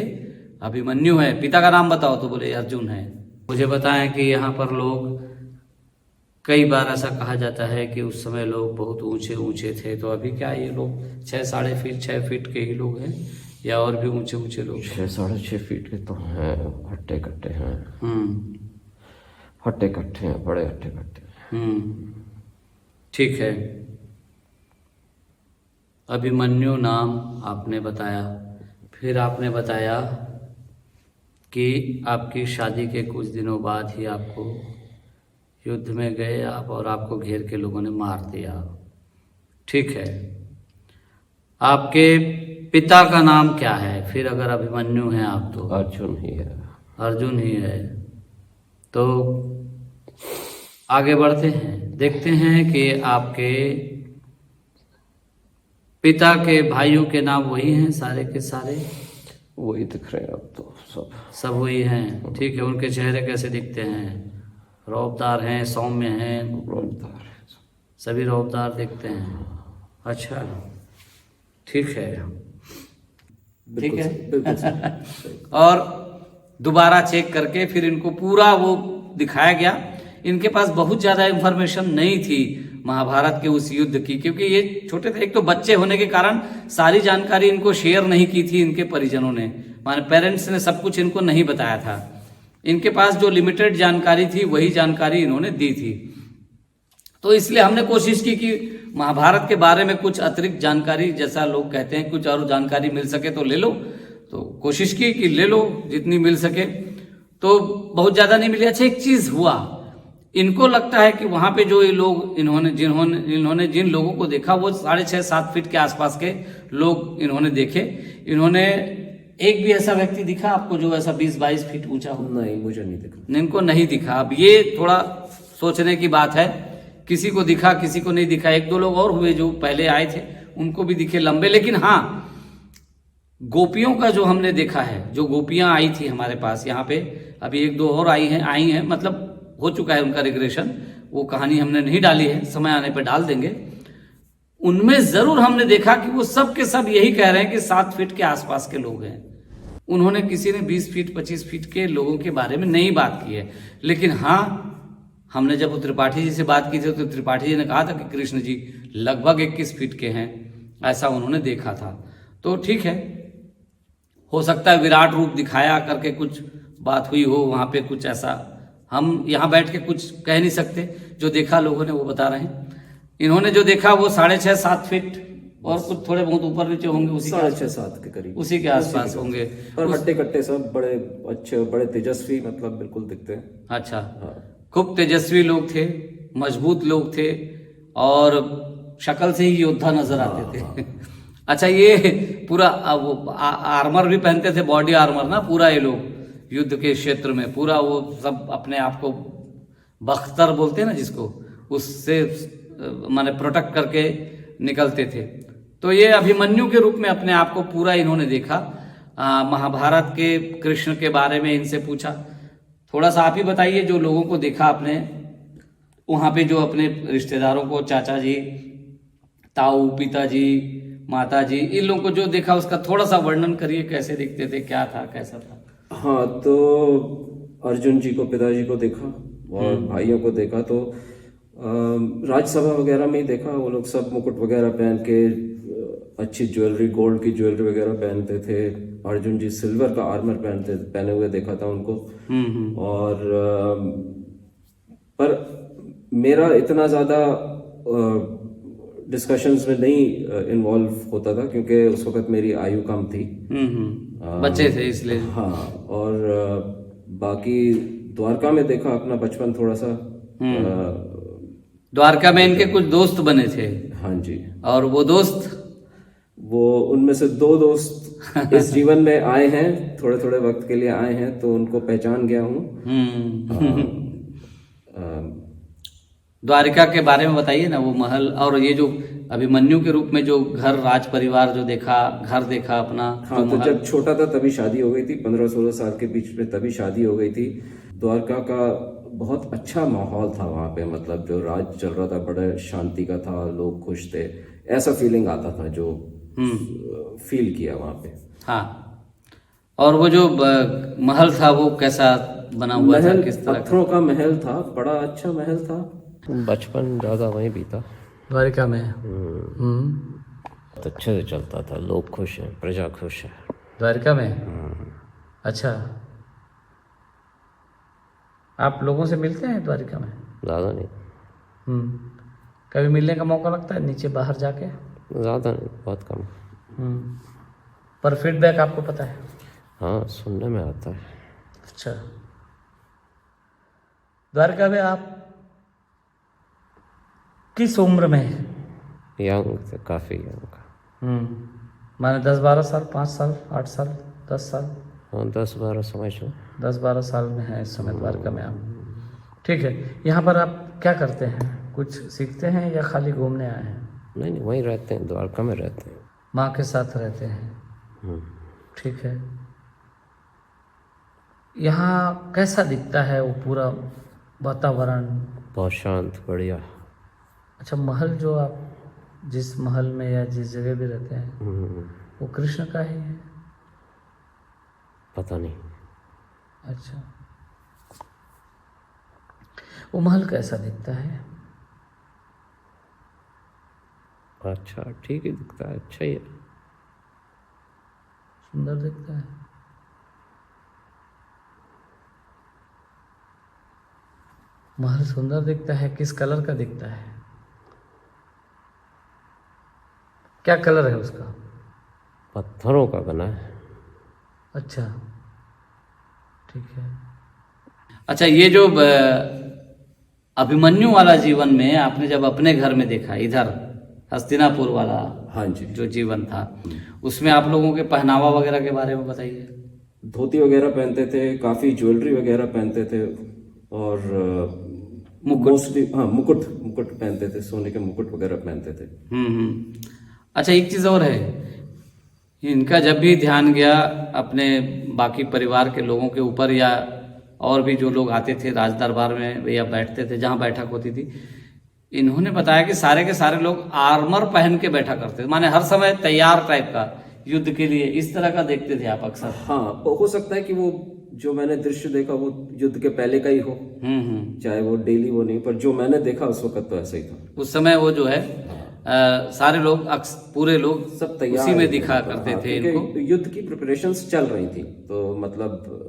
अभिमन्यु है। पिता का नाम बताओ, तो बोले अर्जुन है। मुझे बताएं कि यहाँ पर लोग, कई बार ऐसा कहा जाता है कि उस समय लोग बहुत ऊंचे ऊंचे थे, तो अभी क्या ये लोग 6 फीट के ही लोग हैं या और भी ऊंचे ऊंचे लोग? 6-6.5 फीट के तो हैं, हट्टे कट्टे हैं। हट्टे कट्टे हैं, बड़े हट्टे कट्टे। ठीक है। अभिमन्यु नाम आपने बताया, फिर आपने बताया कि आपकी शादी के कुछ दिनों बाद ही आपको युद्ध में गए आप, और आपको घेर के लोगों ने मार दिया। ठीक है। आपके पिता का नाम क्या है फिर, अगर अभिमन्यु हैं आप तो? अर्जुन ही है। अर्जुन ही है। तो आगे बढ़ते हैं, देखते हैं कि आपके पिता के भाइयों के नाम वही हैं सारे के सारे? वही दिख रहे हैं अब तो, सब वही हैं। ठीक है। उनके चेहरे कैसे दिखते हैं? रौबदार हैं, सौम्य हैं? रौबदार, सभी रौबदार दिखते हैं। अच्छा, ठीक है। ठीक है। बिल्कुल। और दोबारा चेक करके फिर इनको पूरा वो दिखाया गया। इनके पास बहुत ज़्यादा इंफॉर्मेशन नहीं थी महाभारत के उस युद्ध की, क्योंकि ये छोटे थे। एक तो बच्चे होने के कारण सारी जानकारी इनको शेयर नहीं की थी इनके परिजनों ने, माने पेरेंट्स ने सब कुछ इनको नहीं बताया था। इनके पास जो लिमिटेड जानकारी थी वही जानकारी इन्होंने दी थी। तो इसलिए हमने कोशिश की कि महाभारत के बारे में कुछ अतिरिक्त जानकारी, जैसा लोग कहते हैं कुछ और जानकारी मिल सके तो ले लो, तो कोशिश की कि ले लो जितनी मिल सके। तो बहुत ज़्यादा नहीं मिली। अच्छा, एक चीज़ हुआ, इनको लगता है कि वहां पे जो ये लोग इन्होंने जिन लोगों को देखा वो 6.5-7 फीट के आसपास के लोग इन्होंने देखे। इन्होंने एक भी ऐसा व्यक्ति दिखा आपको जो ऐसा 20-22 फीट ऊंचा हो? नहीं, मुझे नहीं दिखा। इनको नहीं दिखा। अब ये थोड़ा सोचने की बात है, किसी को दिखा किसी को नहीं दिखा। 1-2 लोग और हुए जो पहले आए थे, उनको भी दिखे लंबे। लेकिन हाँ, गोपियों का जो हमने देखा है, जो गोपियां आई थी हमारे पास यहाँ पे, अभी 1-2 और आई हैं, मतलब हो चुका है उनका रिग्रेशन, वो कहानी हमने नहीं डाली है, समय आने पर डाल देंगे। उनमें जरूर हमने देखा कि वो सब के सब यही कह रहे हैं कि 7 फीट के आसपास के लोग हैं। उन्होंने, किसी ने 20 फीट 25 फीट के लोगों के बारे में नहीं बात की है। लेकिन हाँ, हमने जब त्रिपाठी जी से बात की थी तो त्रिपाठी जी ने कहा था कि कृष्ण जी लगभग 21 फीट के हैं, ऐसा उन्होंने देखा था। तो ठीक है, हो सकता है विराट रूप दिखाया करके कुछ बात हुई हो वहाँ पे, कुछ ऐसा हम यहाँ बैठ के कुछ कह नहीं सकते। जो देखा लोगों ने वो बता रहे हैं। इन्होंने जो देखा वो 6.5-7 फीट और कुछ थोड़े बहुत ऊपर नीचे होंगे, उसी 6.5-7 के करीब, उसी के आसपास होंगे। पर हट्टे कट्टे सब बड़े अच्छे, बड़े तेजस्वी, मतलब बिल्कुल दिखते हैं। अच्छा, हाँ। खूब तेजस्वी लोग थे, मजबूत लोग थे, और शक्ल से ही योद्धा नजर आते थे। अच्छा, ये पूरा वो आर्मर भी पहनते थे, बॉडी आर्मर ना, पूरा ये लोग युद्ध के क्षेत्र में पूरा वो सब अपने आप को बख्तर बोलते हैं ना जिसको, उससे माने प्रोटेक्ट करके निकलते थे। तो ये अभिमन्यु के रूप में अपने आप को पूरा इन्होंने देखा। महाभारत के कृष्ण के बारे में इनसे पूछा, थोड़ा सा आप ही बताइए जो लोगों को देखा आपने वहाँ पे, जो अपने रिश्तेदारों को, चाचा जी, ताऊ, पिताजी, माता जी, इन लोगों को जो देखा उसका थोड़ा सा वर्णन करिए, कैसे दिखते थे, क्या था, कैसा था? हाँ, तो अर्जुन जी को, पिताजी को देखा और भाइयों को देखा तो राजसभा वगैरह में ही देखा। वो लोग सब मुकुट वगैरह पहन के, अच्छी ज्वेलरी, गोल्ड की ज्वेलरी वगैरह पहनते थे। अर्जुन जी सिल्वर का आर्मर पहने हुए देखा था उनको। और पर मेरा इतना ज्यादा डिस्कशंस में नहीं इन्वॉल्व होता था, क्योंकि उस वक्त मेरी आयु कम थी। बच्चे थे इसलिए। हाँ, और बाकी द्वारका में देखा अपना बचपन थोड़ा सा। द्वारका में इनके कुछ दोस्त बने थे। हाँ जी। और वो दोस्त वो उनमें से 2 दोस्त इस जीवन में आए हैं, थोड़े थोड़े वक्त के लिए आए हैं, तो उनको पहचान गया हूँ। द्वारिका के बारे में बताइए ना, वो महल और ये जो अभिमन्यु के रूप में जो घर, राज परिवार जो देखा, घर देखा अपना। हाँ, तो जब छोटा था तभी शादी हो गई थी, 15-16 साल के बीच में तभी शादी हो गई थी। द्वारका का बहुत अच्छा माहौल था वहाँ पे, मतलब जो राज चल रहा था बड़े शांति का था, लोग खुश थे, ऐसा फीलिंग आता था जो फील किया वहाँ पे। हाँ, और वो जो महल था वो कैसा बना हुआ था, किस तरह का? पत्थरों का महल था, बड़ा अच्छा महल था। बचपन ज़्यादा वहीं बीता, द्वारिका में। बहुत अच्छे से चलता था, लोग खुश हैं, प्रजा खुश है द्वारिका में। अच्छा, आप लोगों से मिलते हैं द्वारिका में? ज़्यादा नहीं। कभी मिलने का मौका लगता है नीचे बाहर जाके? ज़्यादा नहीं, बहुत कम। पर फीडबैक आपको पता है? हाँ, सुनने में आता है। अच्छा, द्वारका में आप किस उम्र में? यंग थे, काफ़ी यंग। माने 10-12 साल, 5 साल, 8 साल, 10 साल? हाँ, 10-12 समझ लो। 10-12 साल में है इस समय द्वारका में आप। ठीक है, यहाँ पर आप क्या करते हैं? कुछ सीखते हैं या खाली घूमने आए हैं? नहीं, वहीं रहते हैं, द्वारका में रहते हैं। माँ के साथ रहते हैं। ठीक है, यहाँ कैसा दिखता है वो पूरा वातावरण? बहुत शांत, बढ़िया। अच्छा, महल जो आप जिस महल में या जिस जगह भी रहते हैं वो कृष्ण का ही है? पता नहीं। अच्छा, वो महल कैसा दिखता है? अच्छा, ठीक ही दिखता है, अच्छा ही है। सुंदर दिखता है। महल सुंदर दिखता है, किस कलर का दिखता है? क्या कलर है उसका? पत्थरों का बना है। अच्छा, ठीक है। अच्छा, ये जो अभिमन्यु वाला जीवन में आपने जब अपने घर में देखा, इधर हस्तिनापुर वाला, हाँ जी, जो जीवन था, उसमें आप लोगों के पहनावा वगैरह के बारे में बताइए। धोती वगैरह पहनते थे, काफ़ी ज्वेलरी वगैरह पहनते थे, और मोस्टली हाँ मुकुट पहनते थे, सोने के मुकुट वगैरह पहनते थे। अच्छा, एक चीज़ और है, इनका जब भी ध्यान गया अपने बाकी परिवार के लोगों के ऊपर, या और भी जो लोग आते थे राज दरबार में या बैठते थे जहाँ बैठक होती थी, इन्होंने बताया कि सारे के सारे लोग आर्मर पहन के बैठा करते थे, माने हर समय तैयार टाइप का युद्ध के लिए, इस तरह का देखते थे आप अक्सर? हाँ, हो सकता है कि वो जो मैंने दृश्य देखा वो युद्ध के पहले का ही हो, चाहे वो डेली वो नहीं, पर जो मैंने देखा उस वक्त तो ऐसा ही था। उस समय वो जो है सारे लोग पूरे लोग सब तैयार उसी में दिखा करते थे इनको। युद्ध की प्रिपरेशंस चल रही थी, तो मतलब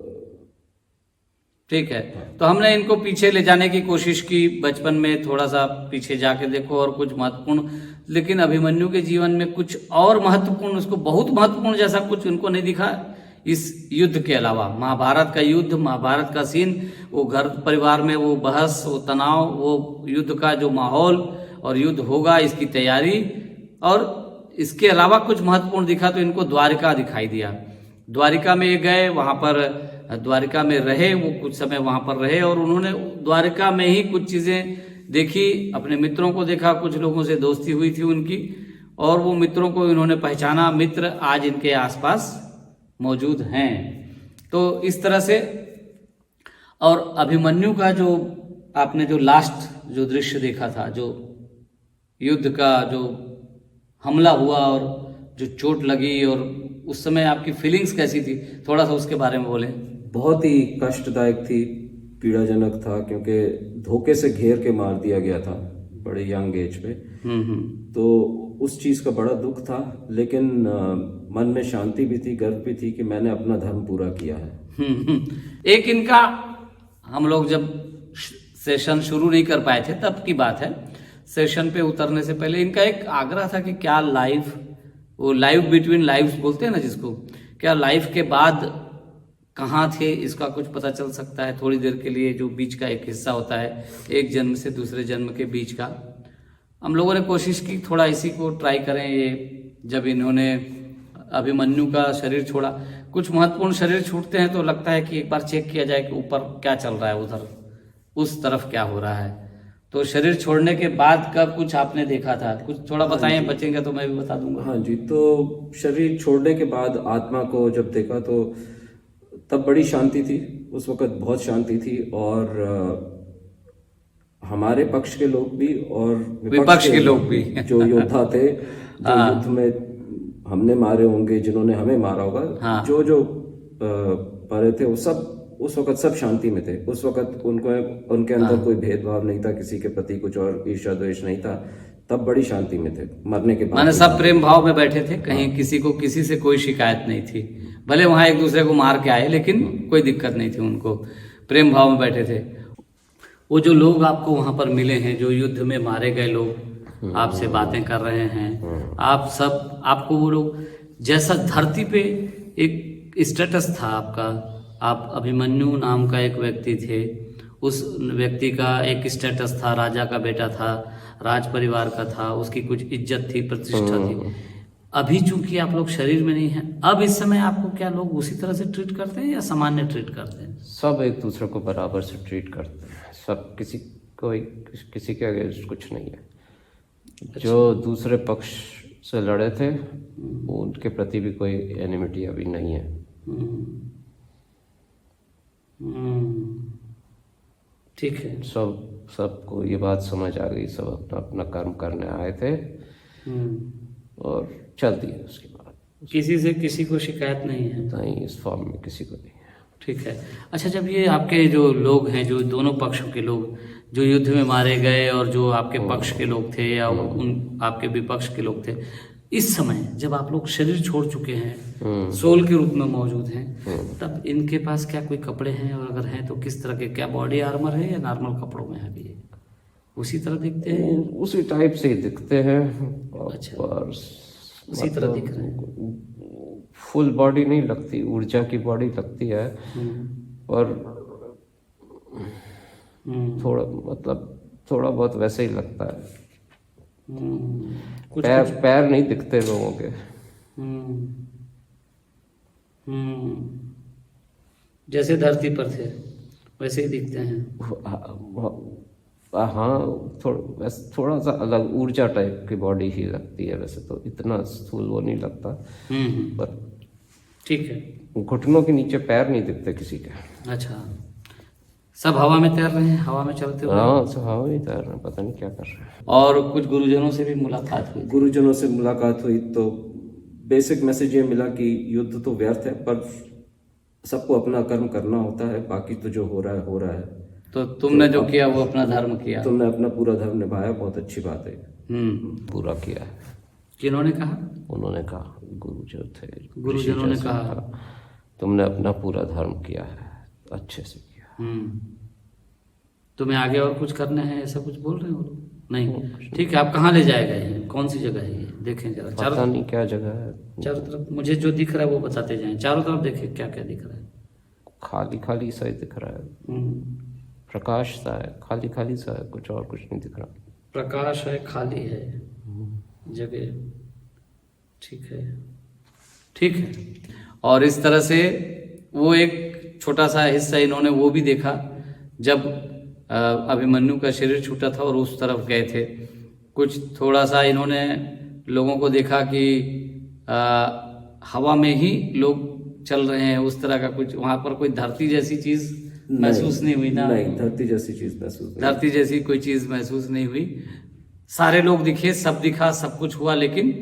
ठीक है। तो हमने इनको पीछे ले जाने की कोशिश की बचपन में, थोड़ा सा पीछे जाके देखो और कुछ महत्वपूर्ण, लेकिन अभिमन्यु के जीवन में कुछ और महत्वपूर्ण, उसको बहुत महत्वपूर्ण जैसा कुछ उनको नहीं दिखा इस युद्ध के अलावा। महाभारत का युद्ध, महाभारत का सीन, वो घर परिवार में वो बहस, वो तनाव, वो युद्ध का जो माहौल, और युद्ध होगा इसकी तैयारी, और इसके अलावा कुछ महत्वपूर्ण दिखा तो इनको द्वारिका दिखाई दिया। द्वारिका में ये गए, वहाँ पर द्वारिका में रहे, वो कुछ समय वहाँ पर रहे, और उन्होंने द्वारिका में ही कुछ चीज़ें देखी, अपने मित्रों को देखा, कुछ लोगों से दोस्ती हुई थी उनकी, और वो मित्रों को इन्होंने पहचाना, मित्र आज इनके आसपास मौजूद हैं। तो इस तरह से, और अभिमन्यु का जो आपने जो लास्ट जो दृश्य देखा था, जो युद्ध का जो हमला हुआ और जो चोट लगी, और उस समय आपकी फीलिंग्स कैसी थी, थोड़ा सा उसके बारे में बोलें। बहुत ही कष्टदायक थी, पीड़ाजनक था, क्योंकि धोखे से घेर के मार दिया गया था बड़े यंग एज पे। तो उस चीज का बड़ा दुख था, लेकिन मन में शांति भी थी, गर्व भी थी कि मैंने अपना धर्म पूरा किया है। एक इनका, हम लोग जब सेशन शुरू नहीं कर पाए थे तब की बात है, सेशन पे उतरने से पहले इनका एक आग्रह था कि क्या लाइफ, वो लाइफ बिटवीन लाइव्स बोलते हैं ना जिसको, क्या लाइफ के बाद कहाँ थे इसका कुछ पता चल सकता है थोड़ी देर के लिए, जो बीच का एक हिस्सा होता है एक जन्म से दूसरे जन्म के बीच का। हम लोगों ने कोशिश की थोड़ा इसी को ट्राई करें, ये जब इन्होंने अभिमन्यु का शरीर छोड़ा। कुछ महत्वपूर्ण शरीर छूटते हैं तो लगता है कि एक बार चेक किया जाए कि ऊपर क्या चल रहा है, उधर उस तरफ क्या हो रहा है। तो शरीर छोड़ने के बाद का कुछ आपने देखा था, कुछ थोड़ा बताएं, बचेंगे तो मैं भी बता दूंगा। हाँ जी, तो शरीर छोड़ने के बाद आत्मा को जब देखा तो तब बड़ी शांति थी, उस वक्त बहुत शांति थी। और हमारे पक्ष के लोग भी और विपक्ष के लोग भी जो योद्धा थे, जो युद्ध में हमने मारे होंगे, जिन्होंने हमें मारा होगा, जो जो परे थे, वो सब उस वक्त सब शांति में थे। उस वक्त उनके अंदर कोई भेदभाव नहीं था, किसी के प्रति कुछ और ईर्ष्या द्वेष नहीं था। तब बड़ी शांति में थे मरने के बाद। माने सब प्रेम भाव में बैठे थे, कहीं किसी को किसी से कोई शिकायत नहीं थी। भले वहां एक दूसरे को मार के आए लेकिन कोई दिक्कत नहीं थी, उनको प्रेम भाव में बैठे थे। वो जो लोग आपको वहां पर मिले हैं, जो युद्ध में मारे गए लोग आपसे बातें कर रहे हैं, आप सब, आपको वो लोग, जैसा धरती पे एक स्टेटस था आपका, आप अभिमन्यु नाम का एक व्यक्ति थे, उस व्यक्ति का एक स्टेटस था, राजा का बेटा था, राज परिवार का था, उसकी कुछ इज्जत थी, प्रतिष्ठा थी। अभी चूंकि आप लोग शरीर में नहीं हैं, अब इस समय आपको क्या लोग उसी तरह से ट्रीट करते हैं या सामान्य ट्रीट करते हैं? सब एक दूसरे को बराबर से ट्रीट करते हैं, सब किसी के अगेंस्ट कुछ नहीं है। जो दूसरे पक्ष से लड़े थे उनके प्रति भी कोई एनिमिटी अभी नहीं है। ठीक है, सबको ये बात समझ आ गई, सब अपना अपना कर्म करने आए थे और चल दिए। उसके बाद किसी से किसी को शिकायत नहीं है? नहीं, इस फॉर्म में किसी को नहीं है। ठीक है। अच्छा, जब ये आपके जो लोग हैं, जो दोनों पक्षों के लोग जो युद्ध में मारे गए और जो आपके पक्ष के लोग थे या उन आपके विपक्ष के लोग थे, इस समय जब आप लोग शरीर छोड़ चुके हैं, सोल के रूप में मौजूद हैं, तब इनके पास क्या कोई कपड़े हैं, और अगर हैं तो किस तरह के? क्या बॉडी आर्मर है या नॉर्मल कपड़ों में है? अभी उसी तरह दिखते हैं? उसी टाइप से ही दिखते हैं। अच्छा, और उसी तरह दिख रहे हैं। फुल बॉडी नहीं लगती, ऊर्जा की बॉडी लगती है, और थोड़ा बहुत वैसे ही लगता है। पैर नहीं दिखते लोगों के। जैसे धरती पर थे वैसे ही दिखते हैं। हाँ, थोड़ा सा अलग ऊर्जा टाइप की बॉडी ही लगती है, वैसे तो इतना स्थूल वो नहीं लगता। पर ठीक है, घुटनों के नीचे पैर नहीं दिखते किसी के। अच्छा, सब हवा में तैर रहे हैं, हवा में चलते हुए? हाँ, सब हवा में तैर रहे हैं, पता नहीं क्या कर रहे हैं। और कुछ गुरुजनों से भी मुलाकात हुई? गुरुजनों से मुलाकात हुई तो बेसिक मैसेज ये मिला कि युद्ध तो व्यर्थ है, पर सबको अपना कर्म करना होता है, बाकी तो जो हो रहा है। तो तुमने जो किया वो अपना धर्म किया, तुमने अपना पूरा धर्म निभाया, बहुत अच्छी बात है। पूरा किया है। किन्होंने कहा? उन्होंने कहा, गुरु जो थे, गुरुजनों ने कहा तुमने अपना पूरा धर्म किया है, अच्छे से किया। तुम्हें आगे और कुछ करना है, ऐसा कुछ बोल रहे हो? नहीं, ठीक है। आप कहाँ ले जाए गए हैं? कौन सी जगह है ये? देखें जरा, पता नहीं क्या जगह है। चारों तरफ मुझे जो दिख रहा है वो बताते जाएं। चारों तरफ देखें क्या क्या दिख रहा है। खाली खाली सा ही दिख रहा है, प्रकाश सा है, खाली खाली सा है, कुछ और कुछ नहीं दिख रहा। प्रकाश है, खाली है जगह, ठीक है, ठीक है। और इस तरह से वो एक छोटा सा हिस्सा इन्होंने वो भी देखा जब अभिमन्यु का शरीर छूटा था और उस तरफ गए थे। कुछ थोड़ा सा इन्होंने लोगों को देखा कि हवा में ही लोग चल रहे हैं, उस तरह का कुछ। वहां पर कोई धरती जैसी चीज महसूस नहीं हुई ना? नहीं, धरती जैसी चीज महसूस नहीं, धरती जैसी कोई चीज महसूस नहीं हुई। सारे लोग दिखे, सब दिखा, सब कुछ हुआ, लेकिन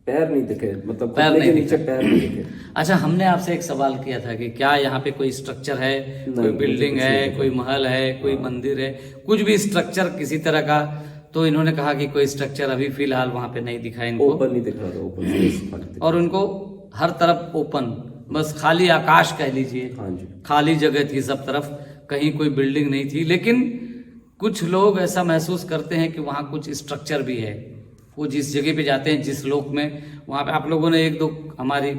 पैर नहीं दिखे, मतलब पैर नहीं नीचे पैर नहीं दिखे। अच्छा, हमने आपसे एक सवाल किया था कि क्या यहाँ पे कोई स्ट्रक्चर है, कोई बिल्डिंग है, कोई महल है, कोई मंदिर है, कुछ भी स्ट्रक्चर किसी तरह का? तो इन्होंने कहा कि कोई स्ट्रक्चर अभी फिलहाल वहां पे नहीं दिखा इनको। ओपन नहीं दिख रहा था, ओपन। और उनको हर तरफ ओपन, बस खाली आकाश कह लीजिए। हाँ जी, खाली जगह थी सब तरफ, कहीं कोई बिल्डिंग नहीं थी। लेकिन कुछ लोग ऐसा महसूस करते हैं कि वहाँ कुछ स्ट्रक्चर भी है। वो जिस जगह पे जाते हैं, जिस लोक में, वहाँ पे आप लोगों ने एक दो हमारी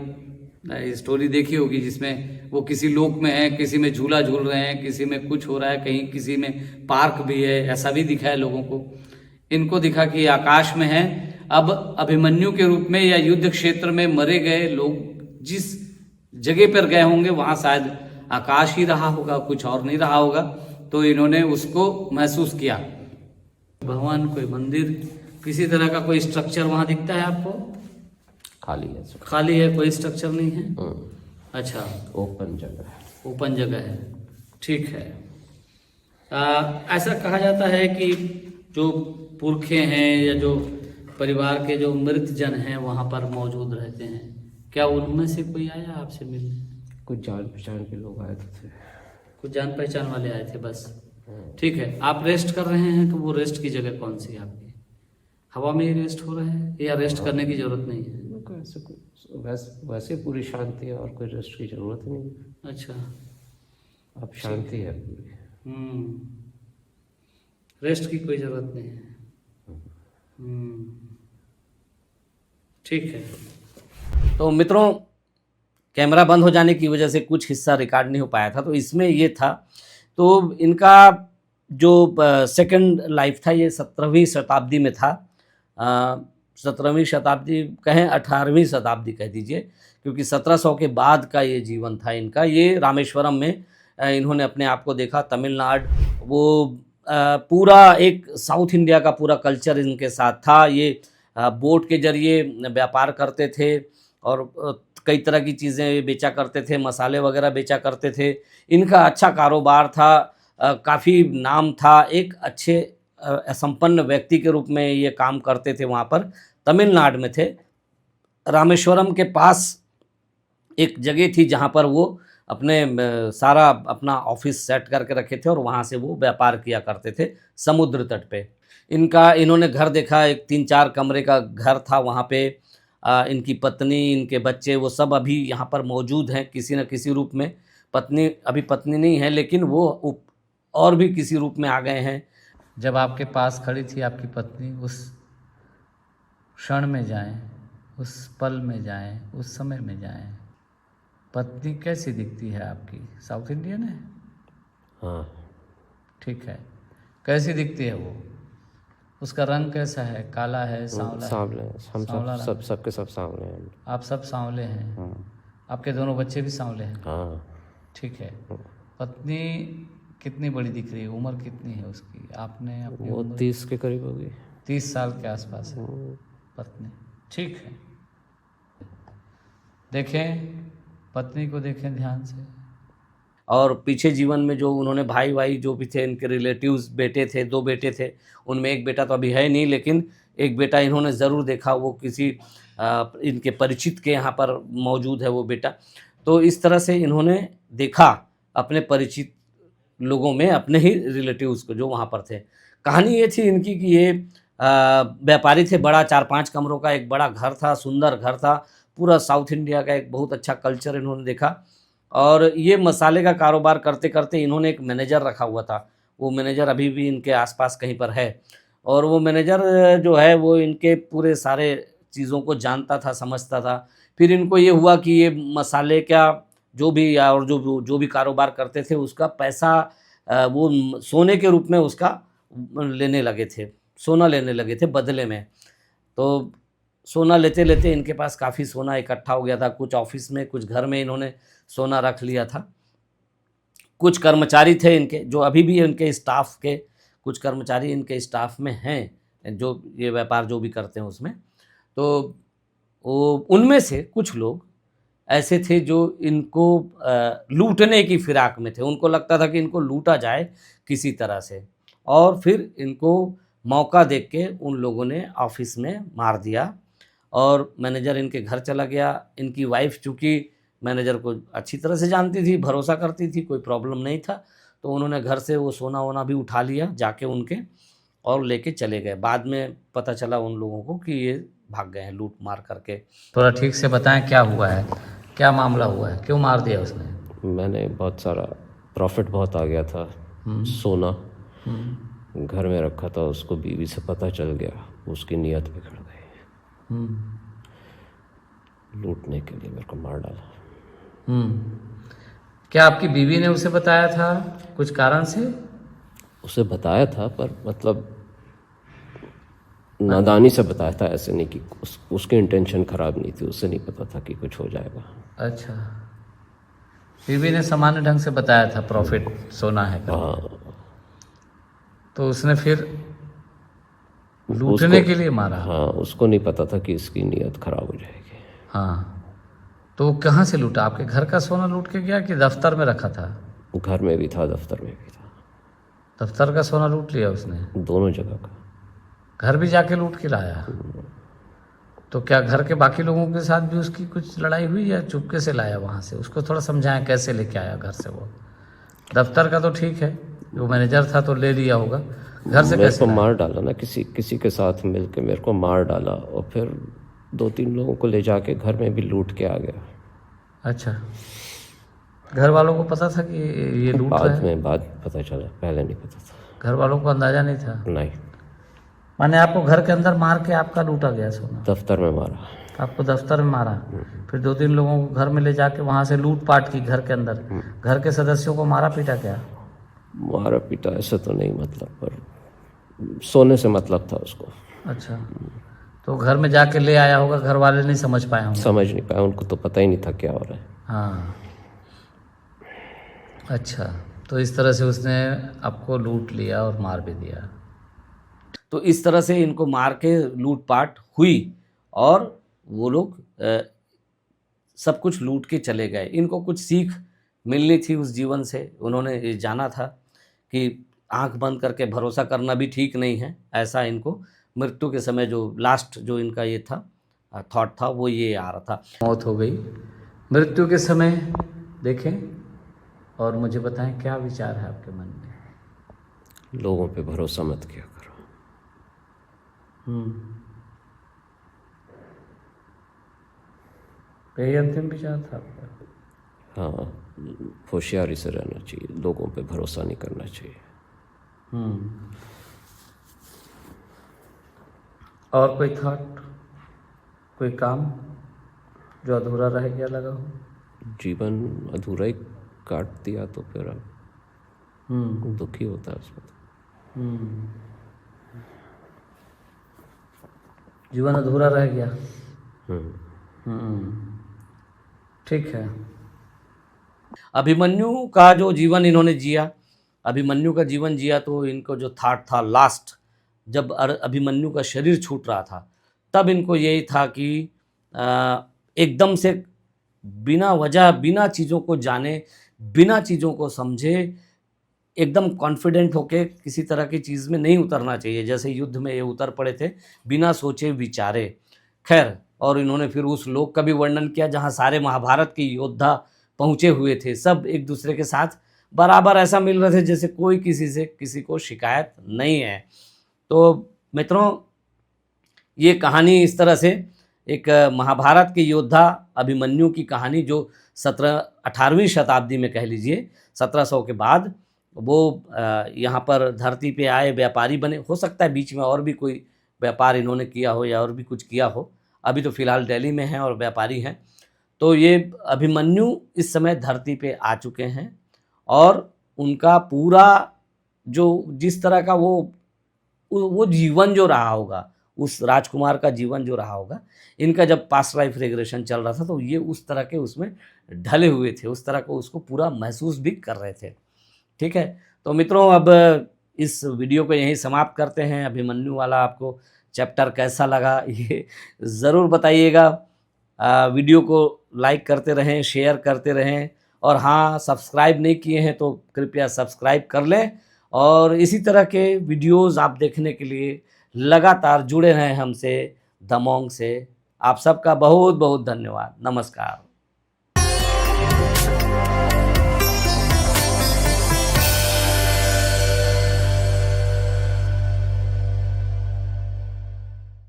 स्टोरी देखी होगी जिसमें वो किसी लोक में है, किसी में झूला झूल रहे हैं, किसी में कुछ हो रहा है, कहीं किसी में पार्क भी है, ऐसा भी दिखा है लोगों को। इनको दिखा कि आकाश में है, अब अभिमन्यु के रूप में या युद्ध क्षेत्र में मरे गए लोग जिस जगह पर गए होंगे वहां शायद आकाश ही रहा होगा, कुछ और नहीं रहा होगा, तो इन्होंने उसको महसूस किया। भवन, कोई मंदिर, किसी तरह का कोई स्ट्रक्चर वहां दिखता है आपको? खाली है सब। खाली है, कोई स्ट्रक्चर नहीं है। अच्छा, ओपन जगह है। ओपन जगह है, ठीक है। ऐसा कहा जाता है कि जो पुरखे हैं या जो परिवार के जो मृत जन हैं वहाँ पर मौजूद रहते हैं। क्या उनमें से कोई आया आपसे मिलने? कुछ जान पहचान के लोग आए थे। कुछ जान पहचान वाले आए थे बस। ठीक है, आप रेस्ट कर रहे हैं तो वो रेस्ट की जगह कौन सी है आपकी? हवा में ही रेस्ट हो रहा है या रेस्ट करने की जरूरत नहीं है? वैसे पूरी शांति है और कोई रेस्ट की जरूरत नहीं है। अच्छा, अब शांति है पूरी। रेस्ट की कोई जरूरत नहीं है। ठीक है। तो मित्रों, कैमरा बंद हो जाने की वजह से कुछ हिस्सा रिकॉर्ड नहीं हो पाया था, तो इसमें ये था। तो इनका जो सेकंड लाइफ था ये 17वीं शताब्दी में था। 17वीं शताब्दी कहें, 18वीं शताब्दी कह दीजिए, क्योंकि 1700 के बाद का ये जीवन था इनका। ये रामेश्वरम में इन्होंने अपने आप को देखा। तमिलनाडु, वो पूरा एक साउथ इंडिया का पूरा कल्चर इनके साथ था। ये बोट के जरिए व्यापार करते थे और कई तरह की चीज़ें बेचा करते थे, मसाले वगैरह बेचा करते थे। इनका अच्छा कारोबार था, काफ़ी नाम था, एक अच्छे संपन्न व्यक्ति के रूप में ये काम करते थे। वहाँ पर तमिलनाडु में थे। रामेश्वरम के पास एक जगह थी जहाँ पर वो अपने सारा अपना ऑफिस सेट करके रखे थे और वहाँ से वो व्यापार किया करते थे समुद्र तट पे। इन्होंने घर देखा, एक 3-4 कमरे का घर था वहाँ पे। इनकी पत्नी, इनके बच्चे, वो सब अभी यहाँ पर मौजूद हैं किसी न किसी रूप में। पत्नी अभी पत्नी नहीं है, लेकिन वो और भी किसी रूप में आ गए हैं। जब आपके पास खड़ी थी आपकी पत्नी, उस क्षण में जाएं, उस पल में जाएं, उस समय में जाएं। पत्नी कैसी दिखती है आपकी? साउथ इंडियन है? हाँ। ठीक है। कैसी दिखती है वो? उसका रंग कैसा है? काला है, सांवला है? सांवले। हम सांवला सबके सब सांवले हैं। आप सब सांवले हैं? हाँ। आपके दोनों बच्चे भी सांवले हैं? हाँ। ठीक है। पत्नी कितनी बड़ी दिख रही है? उम्र कितनी है उसकी? आपने अपनी वो उम्र 30 के करीब होगी। 30 साल के आसपास है पत्नी। ठीक है, देखें पत्नी को, देखें ध्यान से। और पीछे जीवन में जो उन्होंने भाई जो भी थे, इनके रिलेटिव्स, बेटे थे, 2 बेटे थे। उनमें एक बेटा तो अभी है नहीं, लेकिन एक बेटा इन्होंने ज़रूर देखा। वो किसी इनके परिचित के यहाँ पर मौजूद है वो बेटा। तो इस तरह से इन्होंने देखा अपने परिचित लोगों में अपने ही रिलेटिव्स को जो वहाँ पर थे। कहानी ये थी इनकी कि ये व्यापारी थे। बड़ा 4-5 कमरों का एक बड़ा घर था, सुंदर घर था। पूरा साउथ इंडिया का एक बहुत अच्छा कल्चर इन्होंने देखा। और ये मसाले का कारोबार करते करते इन्होंने एक मैनेजर रखा हुआ था। वो मैनेजर अभी भी इनके आसपास कहीं पर है। और वो मैनेजर जो है वो इनके पूरे सारे चीज़ों को जानता था, समझता था। फिर इनको ये हुआ कि ये मसाले का जो भी और जो भी कारोबार करते थे उसका पैसा वो सोने के रूप में उसका लेने लगे थे, सोना लेने लगे थे बदले में। तो सोना लेते लेते इनके पास काफ़ी सोना इकट्ठा हो गया था। कुछ ऑफिस में, कुछ घर में इन्होंने सोना रख लिया था। कुछ कर्मचारी थे इनके जो अभी भी इनके स्टाफ के, कुछ कर्मचारी इनके स्टाफ में हैं जो ये व्यापार जो भी करते हैं उसमें। तो वो उनमें से कुछ लोग ऐसे थे जो इनको लूटने की फिराक में थे। उनको लगता था कि इनको लूटा जाए किसी तरह से, और फिर इनको मौका देख के उन लोगों ने ऑफिस में मार दिया। और मैनेजर इनके घर चला गया। इनकी वाइफ चूँकि मैनेजर को अच्छी तरह से जानती थी, भरोसा करती थी, कोई प्रॉब्लम नहीं था, तो उन्होंने घर से वो सोना वोना भी उठा लिया जाके उनके, और लेके चले गए। बाद में पता चला उन लोगों को कि ये भाग गए हैं लूट मार करके। थोड़ा ठीक से बताएं क्या हुआ है, क्या मामला हुआ है, क्यों मार दिया उसने? मैंने बहुत सारा प्रॉफिट बहुत आ गया था। सोना घर में रखा था, उसको बीवी से पता चल गया, उसकी नीयत बिगड़ गई। लूटने के लिए मेरे को मार डाला। क्या आपकी बीवी ने उसे बताया था कुछ कारण से? उसे बताया था, पर मतलब नादानी से बताया था, ऐसे नहीं कि उसकी इंटेंशन खराब नहीं थी, उससे नहीं पता था कि कुछ हो जाएगा। अच्छा, बीवी ने सामान्य ढंग से बताया था प्रॉफिट सोना है करके। हाँ, तो उसने फिर लूटने के लिए मारा। हाँ, उसको नहीं पता था कि इसकी नीयत खराब हो जाएगी। हाँ, तो वो कहाँ से लूटा? आपके घर का सोना लूट के गया कि दफ्तर में रखा था? घर में भी था, दफ्तर में भी था, दफ्तर का सोना लूट लिया उसने, दोनों जगह का। घर भी जाके लूट के लाया। तो क्या घर के बाकी लोगों के साथ भी उसकी कुछ लड़ाई हुई या चुपके से लाया वहाँ से? उसको थोड़ा समझाएं कैसे लेके आया घर से वो। दफ्तर का तो ठीक है, वो मैनेजर था तो ले लिया होगा, घर से मेरे कैसे को लाया? मार डाला ना, किसी के साथ मिलके मेरे को मार डाला, और फिर 2-3 लोगों को ले जाके घर में भी लूट के आ गया। अच्छा, घर वालों को पता था कि ये लूट रहा है? बाद पता चला, पहले नहीं पता था। घर वालों को अंदाजा नहीं था? नहीं, माने आपको घर के अंदर मार के आपका लूटा गया सोना? दफ्तर में मारा। आपको दफ्तर में मारा, फिर 2-3 लोगों को घर में ले जाके वहाँ से लूट पाट की घर के अंदर। घर के सदस्यों को मारा पीटा क्या? मारा पीटा ऐसा तो नहीं, मतलब पर सोने से मतलब था उसको। अच्छा, तो घर में जाके ले आया होगा, घर वाले नहीं समझ पाए होंगे? समझ नहीं पाया, उनको तो पता ही नहीं था क्या हो रहा है। हाँ, अच्छा, तो इस तरह से उसने आपको लूट लिया और मार भी दिया। तो इस तरह से इनको मार के लूटपाट हुई और वो लोग सब कुछ लूट के चले गए। इनको कुछ सीख मिलनी थी उस जीवन से। उन्होंने ये जाना था कि आंख बंद करके भरोसा करना भी ठीक नहीं है। ऐसा इनको मृत्यु के समय जो लास्ट जो इनका ये था थॉट था वो ये आ रहा था। मौत हो गई। मृत्यु के समय देखें और मुझे बताएं क्या विचार है आपके मन में? लोगों पे भरोसा मत किया करो। यही अंतिम विचार था आपका? हाँ, होशियारी से रहना चाहिए, लोगों पे भरोसा नहीं करना चाहिए। और कोई थॉट, कोई काम जो अधूरा रह गया लगा हो? जीवन अधूरा ही काट दिया तो फिर अब दुखी होता है उसमें। जीवन अधूरा रह गया। ठीक है। अभिमन्यु का जो जीवन इन्होंने जिया, अभिमन्यु का जीवन जिया तो इनको जो थॉट था लास्ट, जब अभिमन्यु का शरीर छूट रहा था तब इनको यही था कि एकदम से बिना वजह, बिना चीज़ों को जाने, बिना चीज़ों को समझे, एकदम कॉन्फिडेंट होके किसी तरह की चीज़ में नहीं उतरना चाहिए। जैसे युद्ध में ये उतर पड़े थे बिना सोचे विचारे। खैर, और इन्होंने फिर उस लोक का भी वर्णन किया जहाँ सारे महाभारत के योद्धा पहुँचे हुए थे। सब एक दूसरे के साथ बराबर ऐसा मिल रहे थे जैसे कोई किसी से किसी को शिकायत नहीं है। तो मित्रों, ये कहानी इस तरह से एक महाभारत के योद्धा अभिमन्यु की कहानी, जो 18वीं शताब्दी में कह लीजिए 1700 के बाद वो यहाँ पर धरती पे आए, व्यापारी बने। हो सकता है बीच में और भी कोई व्यापार इन्होंने किया हो या और भी कुछ किया हो। अभी तो फ़िलहाल दिल्ली में हैं और व्यापारी हैं। तो ये अभिमन्यु इस समय धरती पे आ चुके हैं और उनका पूरा जो जिस तरह का वो जीवन जो रहा होगा, उस राजकुमार का जीवन जो रहा होगा, इनका जब पास्ट लाइफ रिग्रेशन चल रहा था तो ये उस तरह के उसमें ढले हुए थे, उस तरह को उसको पूरा महसूस भी कर रहे थे। ठीक है, तो मित्रों अब इस वीडियो को यहीं समाप्त करते हैं। अभिमन्यु वाला आपको चैप्टर कैसा लगा ये ज़रूर बताइएगा। वीडियो को लाइक करते रहें, शेयर करते रहें, और हाँ, सब्सक्राइब नहीं किए हैं तो कृपया सब्सक्राइब कर लें। और इसी तरह के वीडियोज़ आप देखने के लिए लगातार जुड़े रहें हमसे, द मॉन्क से। आप सबका बहुत बहुत धन्यवाद। नमस्कार।